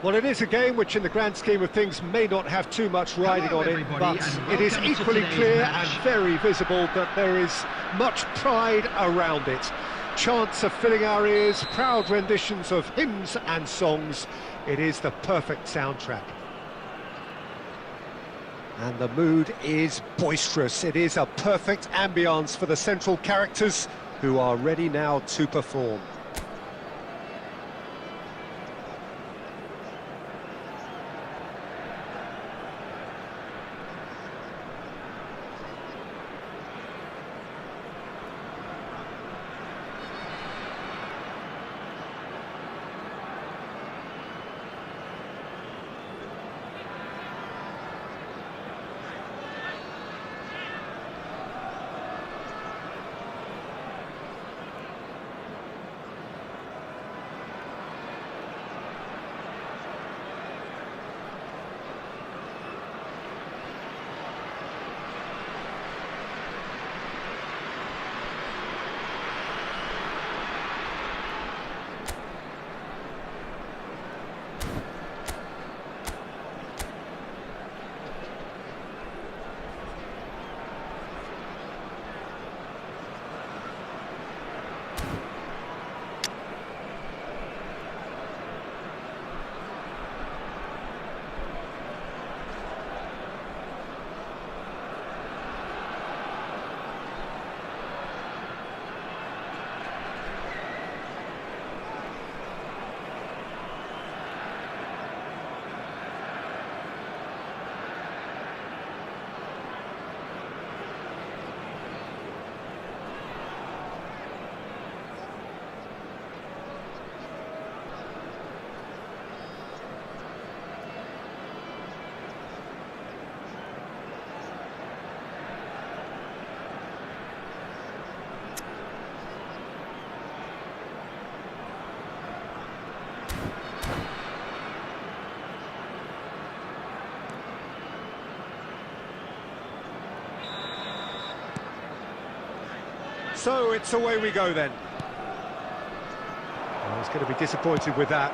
Well, it is a game which in the grand scheme of things may not have too much riding Hello, on it, everybody, but and it is welcome to equally today's clear match. and very visible that there is much pride around it. Chants are filling our ears, proud renditions of hymns and songs. It is the perfect soundtrack. And the mood is boisterous. It is a perfect ambience for the central characters who are ready now to perform. So it's away we go then. Well, he's going to be disappointed with that.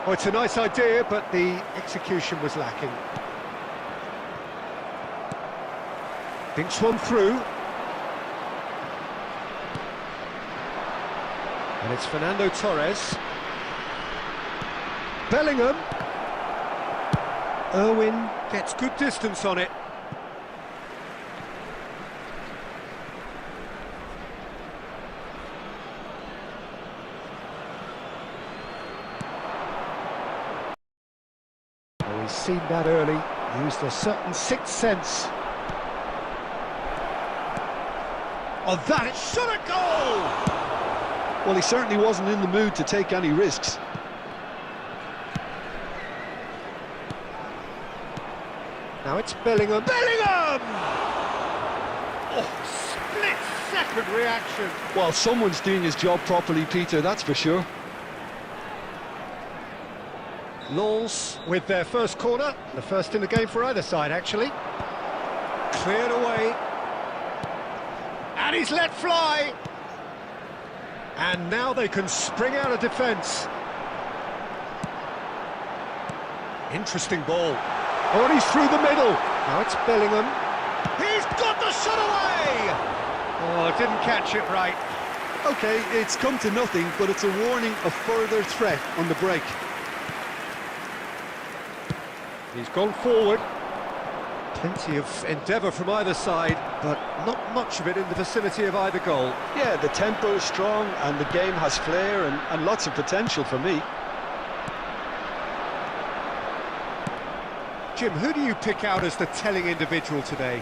Oh, it's a nice idea, but the execution was lacking. Thinks one through. And it's Fernando Torres. Bellingham. Irwin gets good distance on it. He's seen that early, used a certain sixth sense. Oh, that it shot a goal! Well, he certainly wasn't in the mood to take any risks. Now it's Bellingham. Bellingham! Oh, split-second reaction. Well, someone's doing his job properly, Peter, that's for sure. Lens with their first corner, the first in the game for either side, actually. Cleared away. And he's let fly. And now they can spring out of defence. Interesting ball. Oh, and he's through the middle. Now it's Bellingham. He's got the shot away! Oh, didn't catch it right. OK, it's come to nothing, but it's a warning of further threat on the break. He's gone forward. Plenty of endeavour from either side, but not much of it in the vicinity of either goal. Yeah, the tempo is strong and the game has flair and lots of potential for me. Jim, who do you pick out as the telling individual today?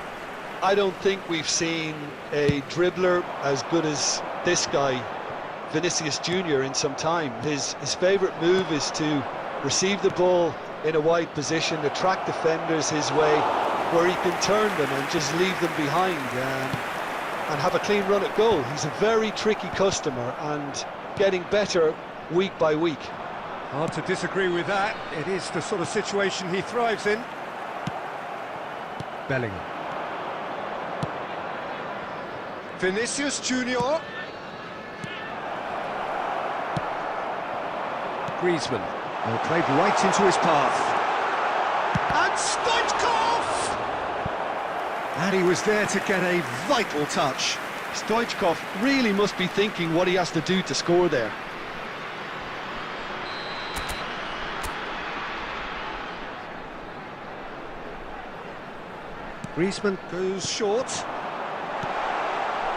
I don't think we've seen a dribbler as good as this guy, Vinicius Junior, in some time. His favourite move is to receive the ball in a wide position, attract defenders his way, where he can turn them and just leave them behind and have a clean run at goal. He's a very tricky customer and getting better week by week. Hard to disagree with that. It is the sort of situation he thrives in. Bellingham. Vinicius Junior. Griezmann. Well, played right into his path. And Stoichkov! And he was there to get a vital touch. Stoichkov really must be thinking what he has to do to score there. Griezmann goes short.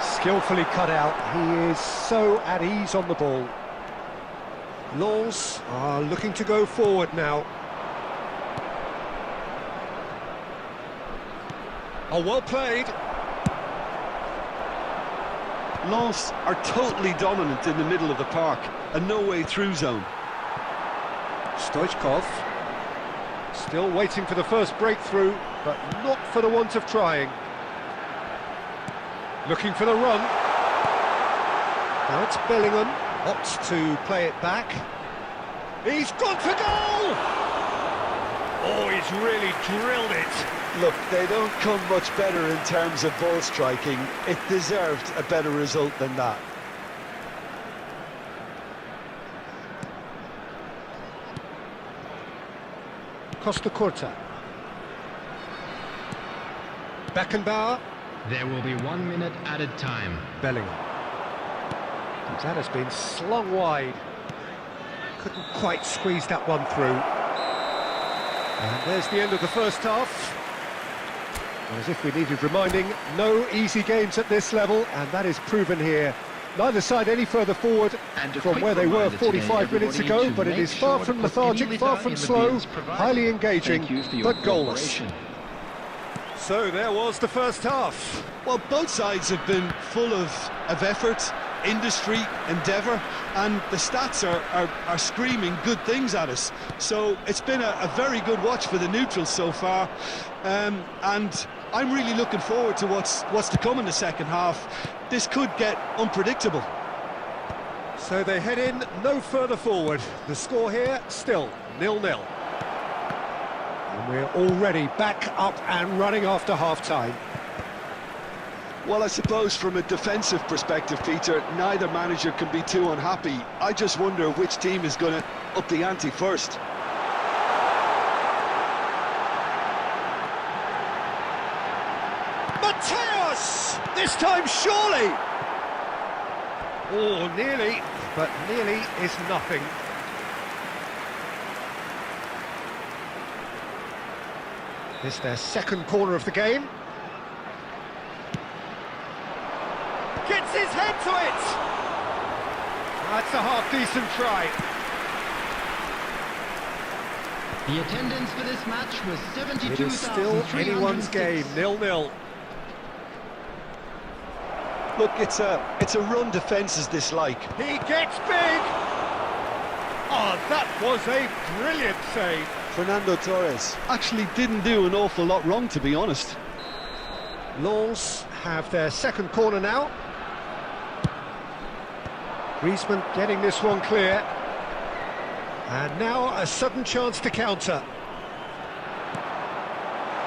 Skillfully cut out. He is so at ease on the ball. Lens are looking to go forward now. Oh, well played. Lens are totally dominant in the middle of the park, a no-way-through zone. Stoichkov still waiting for the first breakthrough, but not for the want of trying. Looking for the run. Now it's Bellingham, opts to play it back. He's gone for goal! Oh, he's really drilled it. Look, they don't come much better in terms of ball striking. It deserved a better result than that. Costa Curta. Beckenbauer. There will be 1 minute added time. Bellingham. That has been slung wide. Couldn't quite squeeze that one through. And there's the end of the first half. As if we needed reminding, no easy games at this level, and that is proven here. Neither side any further forward from where they were 45 minutes ago, but it is far from lethargic, far from slow, highly engaging, but goalless. So there was the first half. Well, both sides have been full of effort, industry, endeavour, and the stats are screaming good things at us. So it's been a very good watch for the neutrals so far, and I'm really looking forward to what's to come in the second half. This could get unpredictable. So they head in no further forward. The score here still 0-0. And we're already back up and running after half-time. Well, I suppose from a defensive perspective, Peter, neither manager can be too unhappy. I just wonder which team is going to up the ante first. Mateus! This time surely! Oh, nearly, but nearly is nothing. This their second corner of the game. Gets his head to it! That's a half-decent try. The attendance for this match was It is still 72,306. anyone's game, 0-0. Look, it's a run defence is this like. He gets big! Oh, that was a brilliant save. Fernando Torres actually didn't do an awful lot wrong, to be honest. Lens have their second corner now. Griezmann getting this one clear. And now a sudden chance to counter.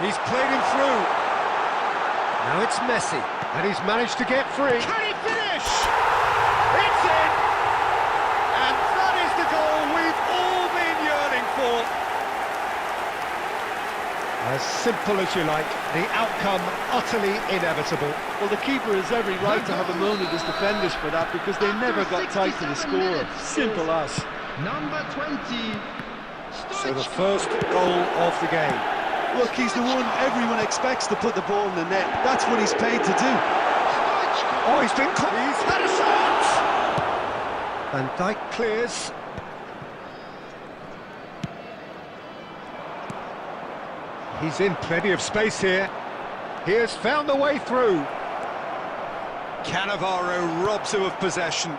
He's played him through. Now it's Messi, and he's managed to get free. Can he finish? It's in! And that is the goal we've all been yearning for. As simple as you like, the outcome utterly inevitable. Well, the keeper has every right to have a moan at his defenders for that, because they never got tight to the score. Simple as. Number 20. So the first goal of the game. Look, he's the one everyone expects to put the ball in the net. That's what he's paid to do. Oh, he's been caught. He's had a shot! Van Dijk clears. He's in plenty of space here. He has found the way through. Cannavaro robs him of possession.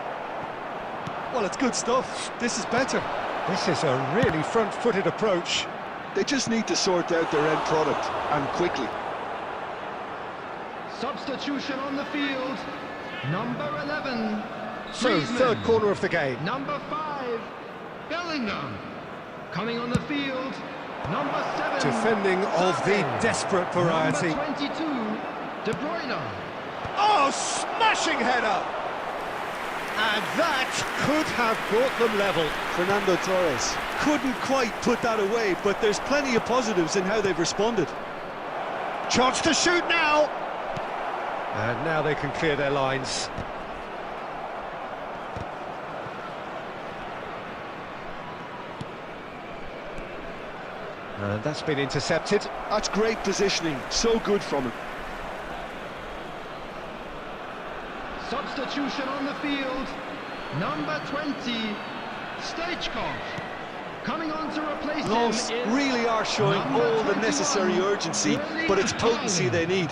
Well, it's good stuff. This is better. This is a really front-footed approach. They just need to sort out their end product, and quickly. Substitution on the field. Number 11. So, Griezmann. third corner of the game. Number 5. Bellingham. Coming on the field. Number 7. Defending of the desperate variety. Number 22. De Bruyne. Oh, smashing header! And that could have brought them level. Fernando Torres couldn't quite put that away, but there's plenty of positives in how they've responded. Chance to shoot now. And now they can clear their lines. And that's been intercepted. That's great positioning, so good from him. Substitution on the field. Number 20, Stoichkov. Coming on to replace Wolves him is really are showing number all the 21, necessary urgency, but it's potency they need.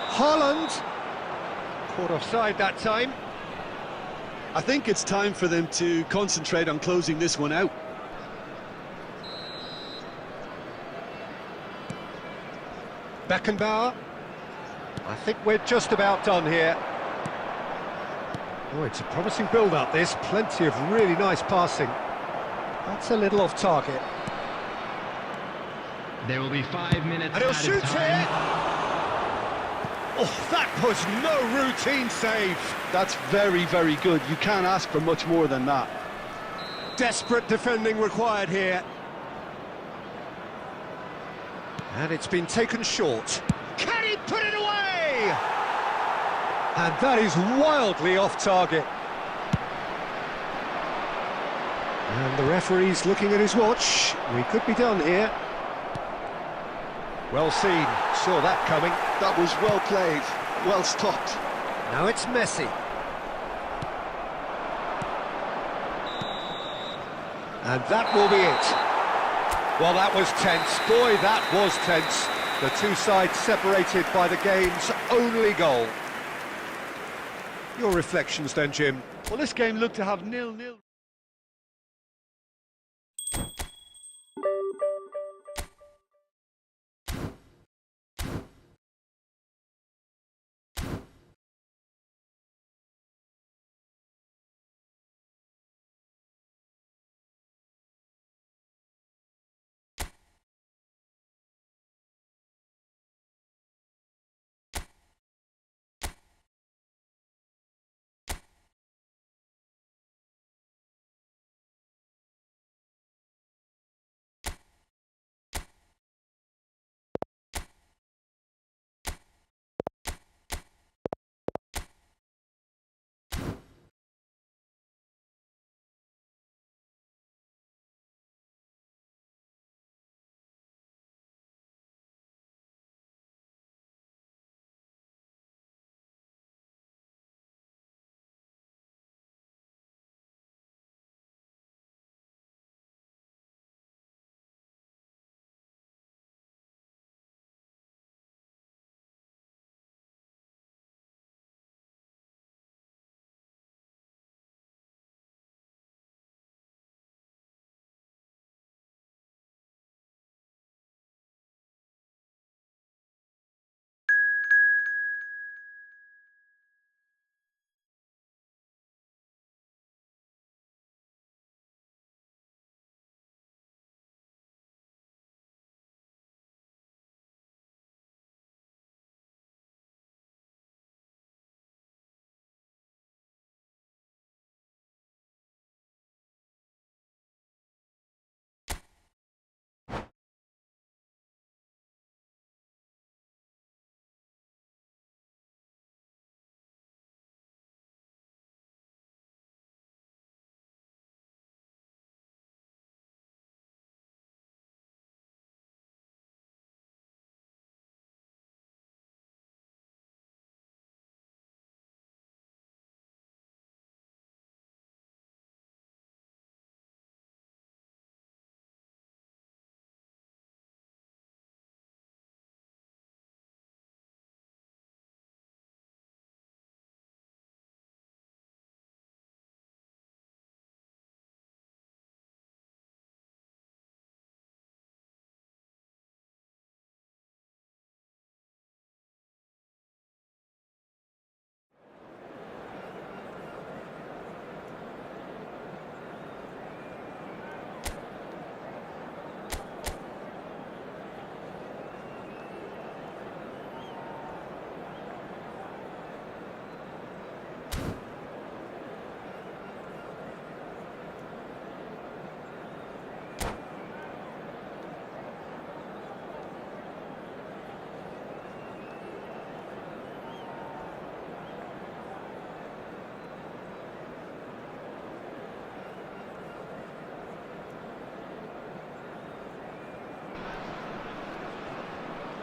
Haaland. Caught offside that time. I think it's time for them to concentrate on closing this one out. Beckenbauer. I think we're just about done here. Oh, it's a promising build-up, this. Plenty of really nice passing. That's a little off target. There will be 5 minutes And he'll added shoot time. here! Oh, that was no routine save. That's very, very good. You can't ask for much more than that. Desperate defending required here. And it's been taken short. Can he put it away? And that is wildly off target. And the referee's looking at his watch. We could be done here. Well seen. Saw that coming. That was well played, well stopped. Now it's Messi. And that will be it. Well, that was tense. Boy, that was tense. The two sides separated by the game's only goal. Your reflections then, Jim? Well, this game looked to have 0-0.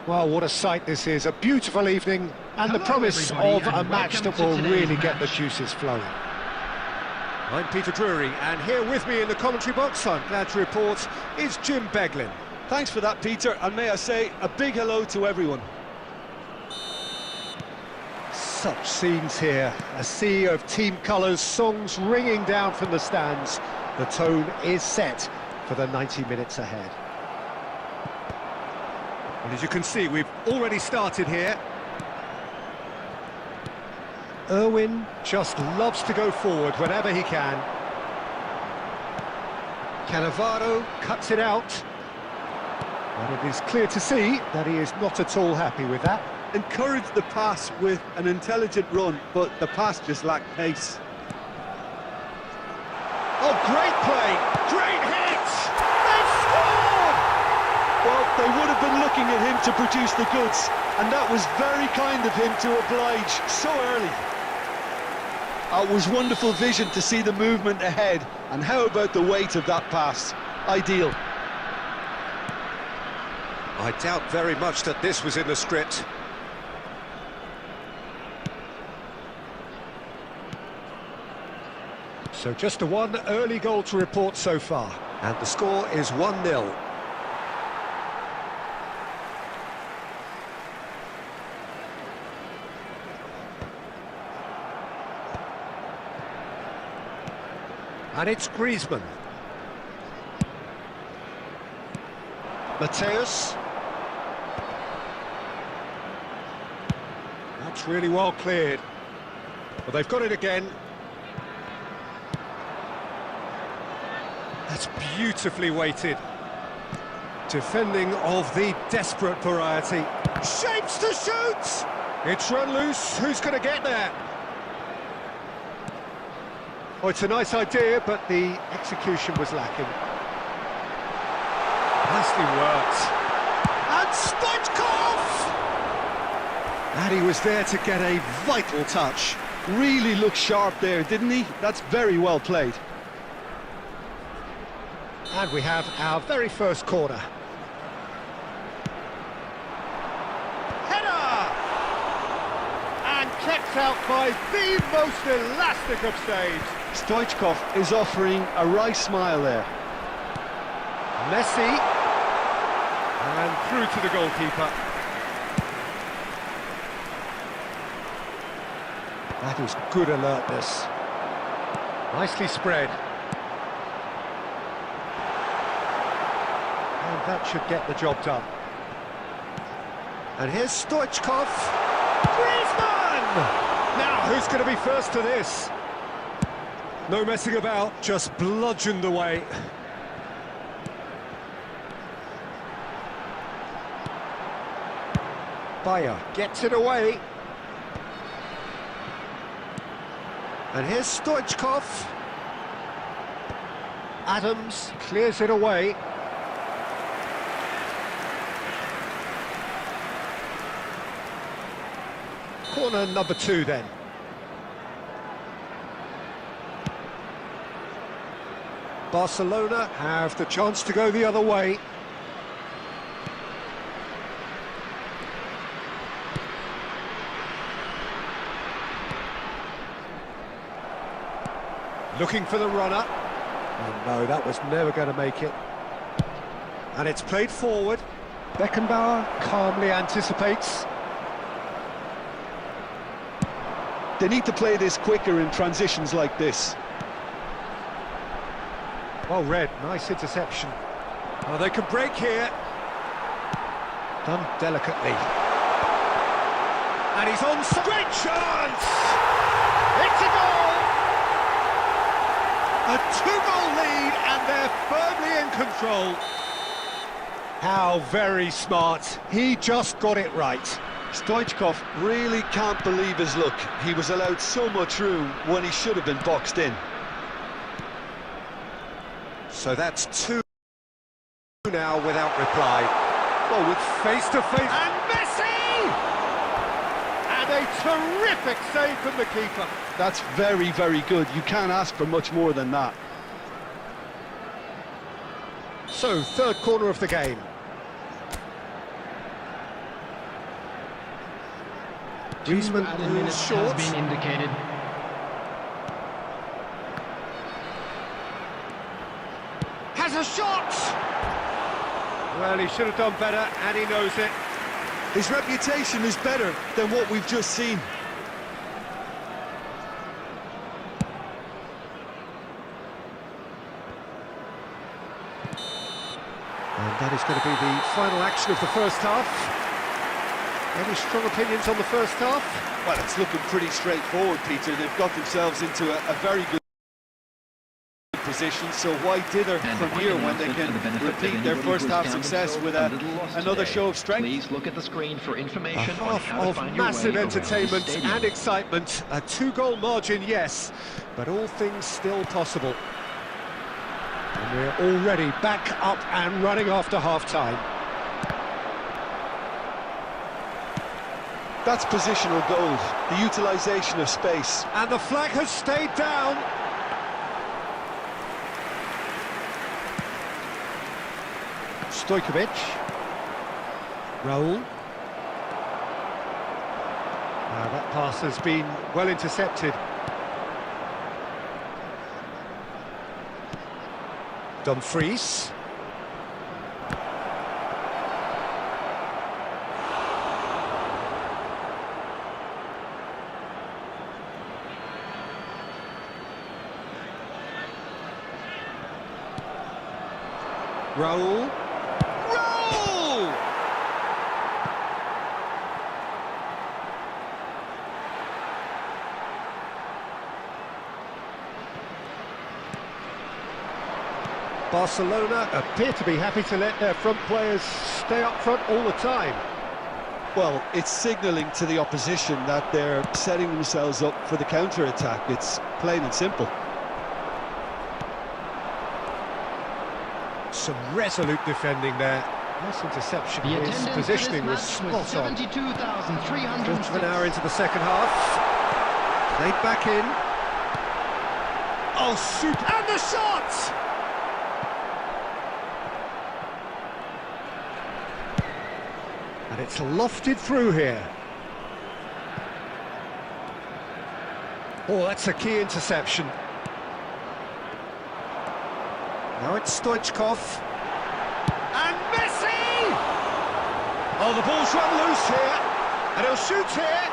Well, what a sight this is. A beautiful evening and the Hello, promise everybody, of a and match welcome that to will today's really get the match. juices flowing. I'm Peter Drury, and here with me in the commentary box, I'm glad to report, is Jim Beglin. Thanks for that, Peter, and may I say a big hello to everyone. Such scenes here, a sea of team colours, songs ringing down from the stands. The tone is set for the 90 minutes ahead. And as you can see, we've already started here. Irwin just loves to go forward whenever he can. Cannavaro cuts it out. And it is clear to see that he is not at all happy with that. Encouraged the pass with an intelligent run, but the pass just lacked pace. Oh, great play! Great hit! They've scored! Well, they would have been looking at him to produce the goods, and that was very kind of him to oblige so early. It was wonderful vision to see the movement ahead, and how about the weight of that pass? Ideal. I doubt very much that this was in the script. So just the one early goal to report so far, and the score is 1-0. And it's Griezmann. Mateus. That's really well cleared. Well, they've got it again. That's beautifully weighted. Defending of the desperate variety. Shapes to shoot! It's run loose. Who's going to get there? Oh, it's a nice idea, but the execution was lacking. Nicely worked. And Stoichkov! And he was there to get a vital touch. Really looked sharp there, didn't he? That's very well played. And we have our very first corner. Header! And kept out by the most elastic of saves. Stoichkov is offering a wry smile there. Messi. And through to the goalkeeper. That is good alertness. Nicely spread. And that should get the job done. And here's Stoichkov. Griezmann! Now, who's going to be first to this? No messing about, just bludgeoned away. Bayer gets it away. And here's Stoichkov. Adams clears it away. Corner number 2 then. Barcelona have the chance to go the other way. Looking for the runner. Oh no, that was never going to make it. And it's played forward. Beckenbauer calmly anticipates. They need to play this quicker in transitions like this. Well read, nice interception. Oh, they can break here. Done delicately. And he's on. Great chance! It's a goal! A 2-goal lead, and they're firmly in control. How very smart. He just got it right. Stoichkov really can't believe his luck. He was allowed so much room when he should have been boxed in. So that's 2 now without reply. Well, with face-to-face. And Messi! And a terrific save from the keeper. That's very, very good. You can't ask for much more than that. So, third corner of the game. Griezmann added moves minutes short. has been indicated. Has a shot! Well, he should have done better, and he knows it. His reputation is better than what we've just seen. And that is going to be the final action of the first half. Any strong opinions on the first half? Well, it's looking pretty straightforward, Peter. They've got themselves into a very good position, so why dither from here when they can repeat their first half success with another show of strength? Please look at the screen for information on Half how to of find your massive way around the entertainment stadium. and excitement. A 2-goal margin, yes, but all things still possible. And we're already back up and running after half-time. That's positional gold, the utilisation of space. And the flag has stayed down. Stojkovic. Raul. That pass has been well intercepted. Dumfries. Raul. Raul! Barcelona appear to be happy to let their front players stay up front all the time. Well, it's signalling to the opposition that they're setting themselves up for the counter-attack. It's plain and simple. Some resolute defending there. Nice interception. The His attendance for positioning was this match spot on. 72,306. Quarter of an hour into the second half. Played back in. Oh, super! And the shot! And it's lofted through here. Oh, that's a key interception. Now it's Stoichkov. And Messi! Oh, the ball's run loose here. And he'll shoot here.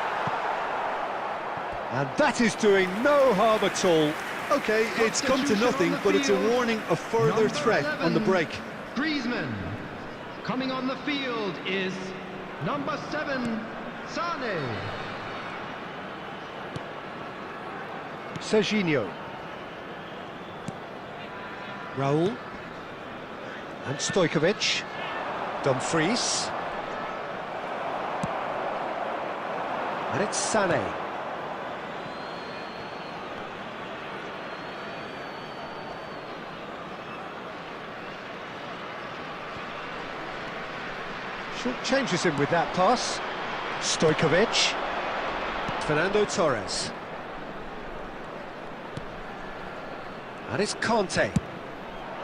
And that is doing no harm at all. Okay, it's come to nothing, but it's a warning of further threat on the break. Griezmann. Coming on the field is number 7, Sane. Serginho. Raul. And Stojkovic. Dumfries. And it's Sane. Short changes him with that pass. Stojkovic. Fernando Torres. And it's Conte.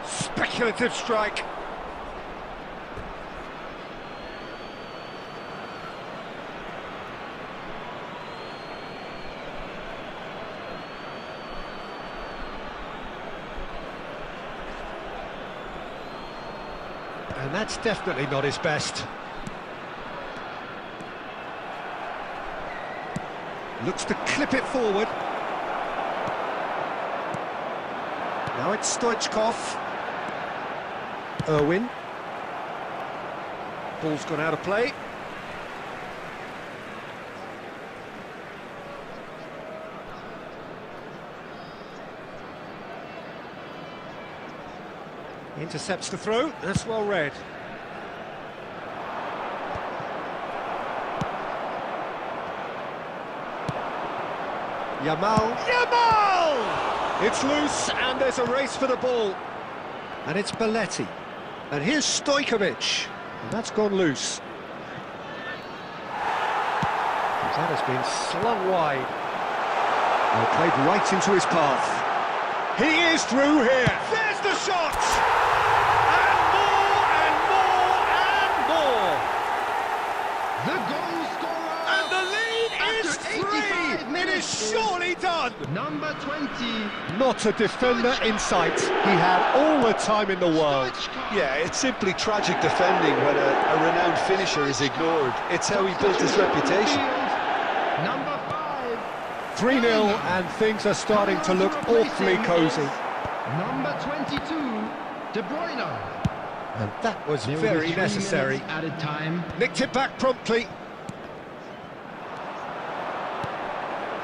Speculative strike. And that's definitely not his best. Looks to clip it forward. Now it's Stoichkov. Irwin. Ball's gone out of play. Intercepts the throw. That's well read. Yamal! It's loose, and there's a race for the ball. And it's Belletti. And here's Stojkovic. And that's gone loose. That has been slung wide. And played right into his path. He is through here. There's the shot! And more, and more, and more! The goal scorer! And the lead is 45 It is surely done! Number 20. Not a defender in sight. He had all the time in the world. Stoichkov. Yeah, it's simply tragic defending when a renowned finisher is ignored. It's how he built his reputation. Number 5. 3-0 and things are starting to look awfully cosy. Number 22. De Bruyne. And that was There will be very 3 necessary. minutes added time. Nicked it back promptly.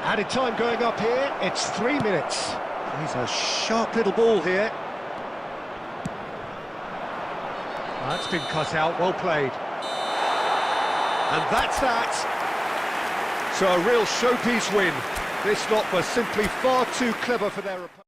Added time going up here, it's 3 minutes. He's a sharp little ball here. That's been cut out, well played. And that's that. So a real showpiece win. This lot was simply far too clever for their opponent.